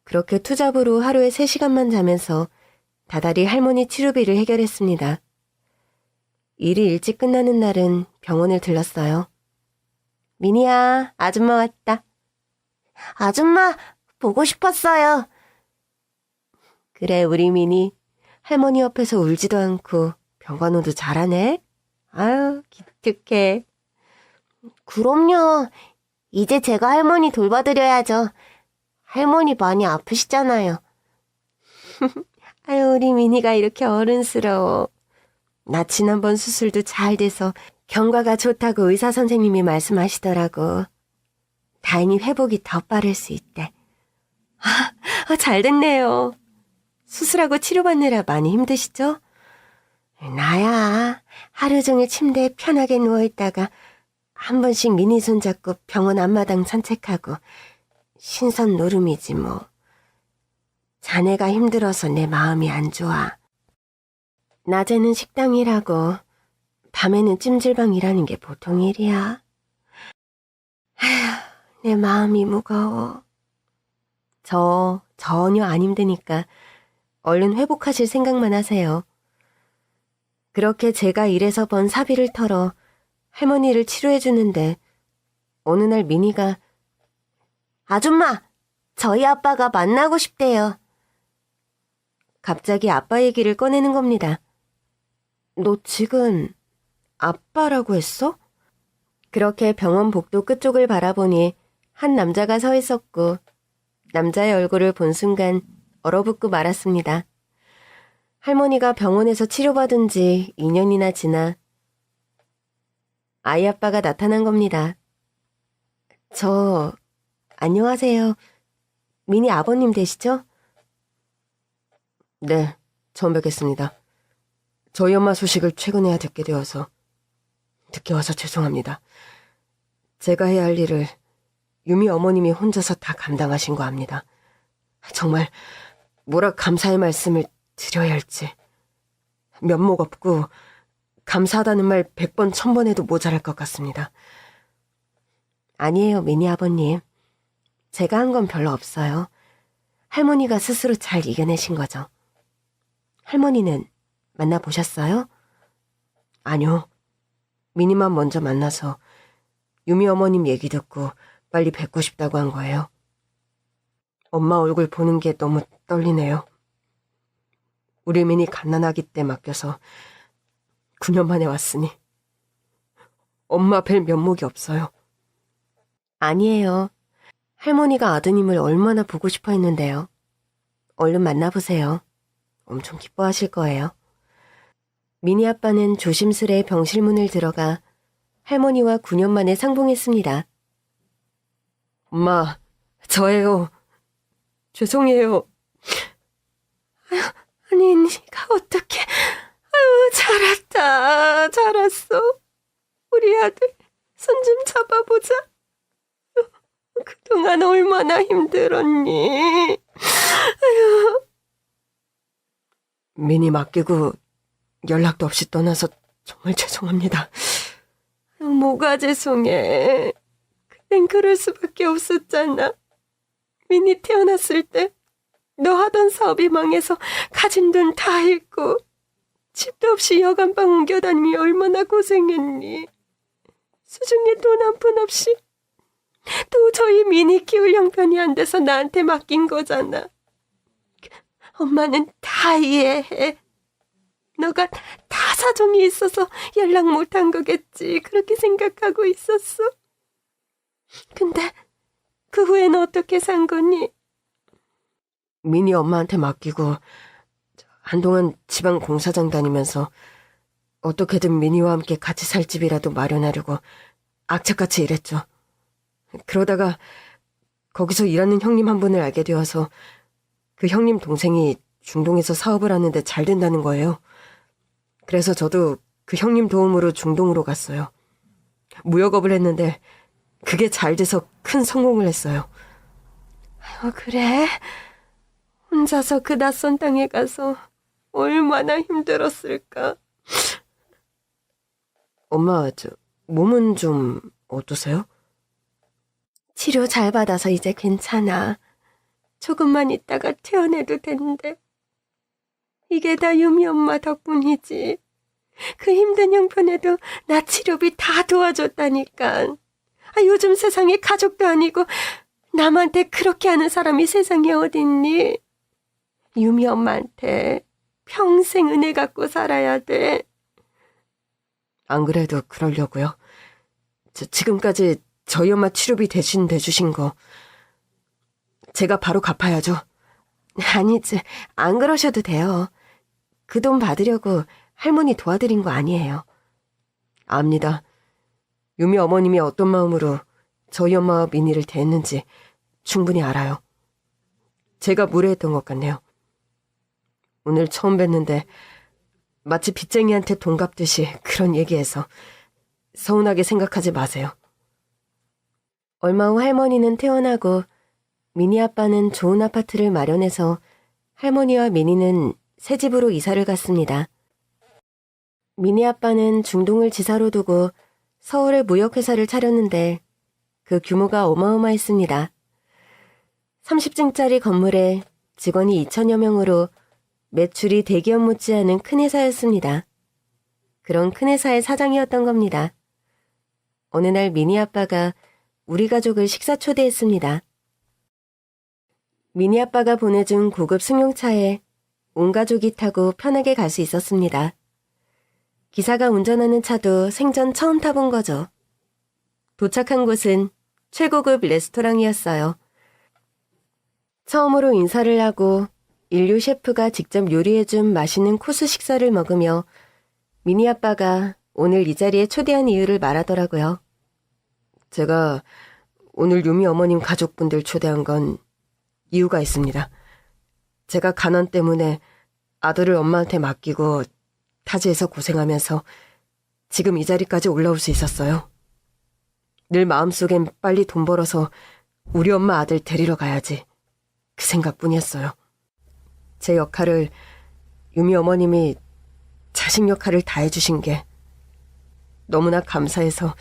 그렇게 투잡으로 하루에 3시간만 자면서 다달이 할머니 치료비를 해결했습니다. 일이 일찍 끝나는 날은 병원을 들렀어요. 미니야, 아줌마 왔다. 아줌마, 보고 싶었어요. 그래, 우리 미니. 할머니 옆에서 울지도 않고 병간호도 잘하네. 아유, 기특해. 그럼요. 이제 제가 할머니 돌봐드려야죠. 할머니 많이 아프시잖아요. 아유, 우리 미니가 이렇게 어른스러워. 나 지난번 수술도 잘 돼서 경과가 좋다고 의사 선생님이 말씀하시더라고. 다행히 회복이 더 빠를 수 있대. 잘 됐네요. 수술하고 치료받느라 많이 힘드시죠? 나야 하루 종일 침대에 편하게 누워있다가 한 번씩 미니 손잡고 병원 앞마당 산책하고 신선 노름이지 뭐. 자네가 힘들어서 내 마음이 안 좋아. 낮에는 식당 일하고 밤에는 찜질방 일하는 게 보통 일이야. 내 마음이 무거워. 저 전혀 안 힘드니까 얼른 회복하실 생각만 하세요. 그렇게 제가 일해서 번 사비를 털어 할머니를 치료해주는데 어느 날 미니가 아줌마, 저희 아빠가 만나고 싶대요. 갑자기 아빠 얘기를 꺼내는 겁니다. 너 지금 아빠라고 했어? 그렇게 병원 복도 끝쪽을 바라보니 한 남자가 서 있었고 남자의 얼굴을 본 순간 얼어붙고 말았습니다. 할머니가 병원에서 치료받은 지 2년이나 지나 아이 아빠가 나타난 겁니다. 안녕하세요. 미니 아버님 되시죠? 네, 처음 뵙겠습니다. 저희 엄마 소식을 최근에야 듣게 되어서 늦게 와서 죄송합니다. 제가 해야 할 일을 유미 어머님이 혼자서 다 감당하신 거 압니다. 정말 뭐라 감사의 말씀을 드려야 할지. 면목 없고 감사하다는 말 100번 1000번 해도 모자랄 것 같습니다. 아니에요, 미니 아버님. 제가 한 건 별로 없어요. 할머니가 스스로 잘 이겨내신 거죠. 할머니는 만나보셨어요? 아니요. 미니만 먼저 만나서 유미 어머님 얘기 듣고 빨리 뵙고 싶다고 한 거예요. 엄마 얼굴 보는 게 너무 떨리네요. 우리 미니 갓난아기 때 맡겨서 9년 만에 왔으니 엄마 뵐 면목이 없어요. 아니에요. 할머니가 아드님을 얼마나 보고 싶어 했는데요. 얼른 만나보세요. 엄청 기뻐하실 거예요. 미니 아빠는 조심스레 병실 문을 들어가 할머니와 9년 만에 상봉했습니다. 엄마, 저예요. 죄송해요. 아니, 네가 어떻게... 잘 왔다. 잘 왔어. 우리 아들 손 좀 잡아보자. 그동안 얼마나 힘들었니? 아휴. 민희 맡기고 연락도 없이 떠나서 정말 죄송합니다. 뭐가 죄송해. 그땐 그럴 수밖에 없었잖아. 민희 태어났을 때 너 하던 사업이 망해서 가진 돈 다 잃고 집도 없이 여간방 옮겨다니며 얼마나 고생했니. 수중에 돈 한 푼 없이 도저히 민희 키울 형편이 안 돼서 나한테 맡긴 거잖아. 엄마는 다 이해해. 너가 다 사정이 있어서 연락 못한 거겠지. 그렇게 생각하고 있었어. 근데 그 후엔 어떻게 산 거니? 민희 엄마한테 맡기고 한동안 지방 공사장 다니면서 어떻게든 민희와 함께 같이 살 집이라도 마련하려고 악착같이 일했죠. 그러다가 거기서 일하는 형님 한 분을 알게 되어서 그 형님 동생이 중동에서 사업을 하는데 잘 된다는 거예요. 그래서 저도 그 형님 도움으로 중동으로 갔어요. 무역업을 했는데 그게 잘 돼서 큰 성공을 했어요. 그래? 혼자서 그 낯선 땅에 가서 얼마나 힘들었을까? 엄마, 몸은 좀 어떠세요? 치료 잘 받아서 이제 괜찮아. 조금만 있다가 퇴원해도 된대. 이게 다 유미 엄마 덕분이지. 그 힘든 형편에도 나 치료비 다 도와줬다니까. 요즘 세상에 가족도 아니고 남한테 그렇게 하는 사람이 세상에 어딨니? 유미 엄마한테 평생 은혜 갖고 살아야 돼. 안 그래도 그러려고요. 지금까지 저희 엄마 치료비 대신 내주신 거 제가 바로 갚아야죠. 아니지, 안 그러셔도 돼요. 그 돈 받으려고 할머니 도와드린 거 아니에요. 압니다. 유미 어머님이 어떤 마음으로 저희 엄마와 민희를 대했는지 충분히 알아요. 제가 무례했던 것 같네요. 오늘 처음 뵀는데 마치 빚쟁이한테 돈 갚듯이 그런 얘기해서 서운하게 생각하지 마세요. 얼마 후 할머니는 퇴원하고 민희 아빠는 좋은 아파트를 마련해서 할머니와 민희는 새 집으로 이사를 갔습니다. 민희 아빠는 중동을 지사로 두고 서울에 무역회사를 차렸는데 그 규모가 어마어마했습니다. 30층짜리 건물에 직원이 2천여 명으로 매출이 대기업 못지않은 큰 회사였습니다. 그런 큰 회사의 사장이었던 겁니다. 어느 날 민희 아빠가 우리 가족을 식사 초대했습니다. 민희 아빠가 보내준 고급 승용차에 온 가족이 타고 편하게 갈 수 있었습니다. 기사가 운전하는 차도 생전 처음 타본 거죠. 도착한 곳은 최고급 레스토랑이었어요. 처음으로 인사를 하고 인류 셰프가 직접 요리해준 맛있는 코스 식사를 먹으며 민희 아빠가 오늘 이 자리에 초대한 이유를 말하더라고요. 제가 오늘 유미 어머님 가족분들 초대한 건 이유가 있습니다. 제가 가난 때문에 아들을 엄마한테 맡기고 타지에서 고생하면서 지금 이 자리까지 올라올 수 있었어요. 늘 마음속엔 빨리 돈 벌어서 우리 엄마 아들 데리러 가야지. 그 생각뿐이었어요. 제 역할을 유미 어머님이 자식 역할을 다 해주신 게 너무나 감사해서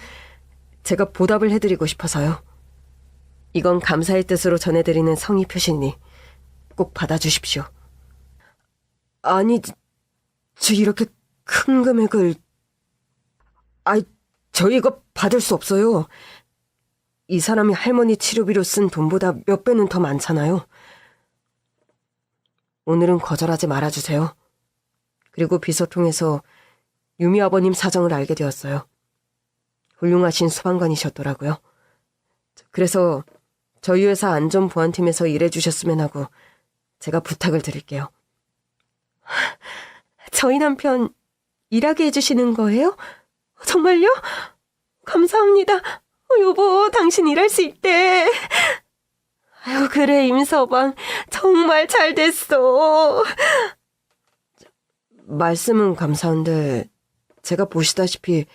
제가 보답을 해드리고 싶어서요. 이건 감사의 뜻으로 전해드리는 성의 표시니 꼭 받아주십시오. 아니, 저 이렇게 큰 금액을... 저 이거 받을 수 없어요. 이 사람이 할머니 치료비로 쓴 돈보다 몇 배는 더 많잖아요. 오늘은 거절하지 말아주세요. 그리고 비서 통해서 유미 아버님 사정을 알게 되었어요. 훌륭하신 소방관이셨더라고요. 그래서 저희 회사 안전보안팀에서 일해주셨으면 하고 제가 부탁을 드릴게요. 저희 남편 일하게 해주시는 거예요? 정말요? 감사합니다. 여보, 당신 일할 수 있대. 그래, 임서방. 정말 잘 됐어. 말씀은 감사한데 제가 보시다시피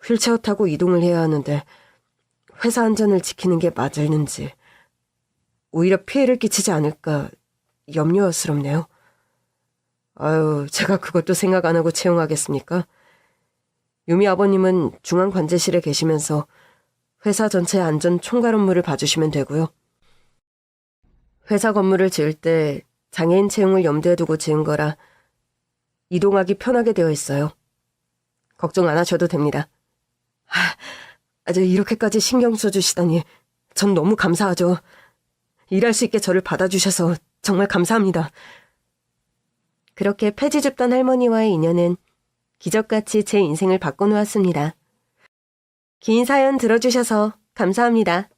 휠체어 타고 이동을 해야 하는데 회사 안전을 지키는 게 맞을는지 오히려 피해를 끼치지 않을까 염려스럽네요. 아유, 제가 그것도 생각 안 하고 채용하겠습니까? 유미 아버님은 중앙관제실에 계시면서 회사 전체 안전 총괄 업무를 봐주시면 되고요. 회사 건물을 지을 때 장애인 채용을 염두에 두고 지은 거라 이동하기 편하게 되어 있어요. 걱정 안 하셔도 됩니다. 이렇게까지 신경 써주시다니 전 너무 감사하죠. 일할 수 있게 저를 받아주셔서 정말 감사합니다. 그렇게 폐지 줍던 할머니와의 인연은 기적같이 제 인생을 바꿔놓았습니다. 긴 사연 들어주셔서 감사합니다.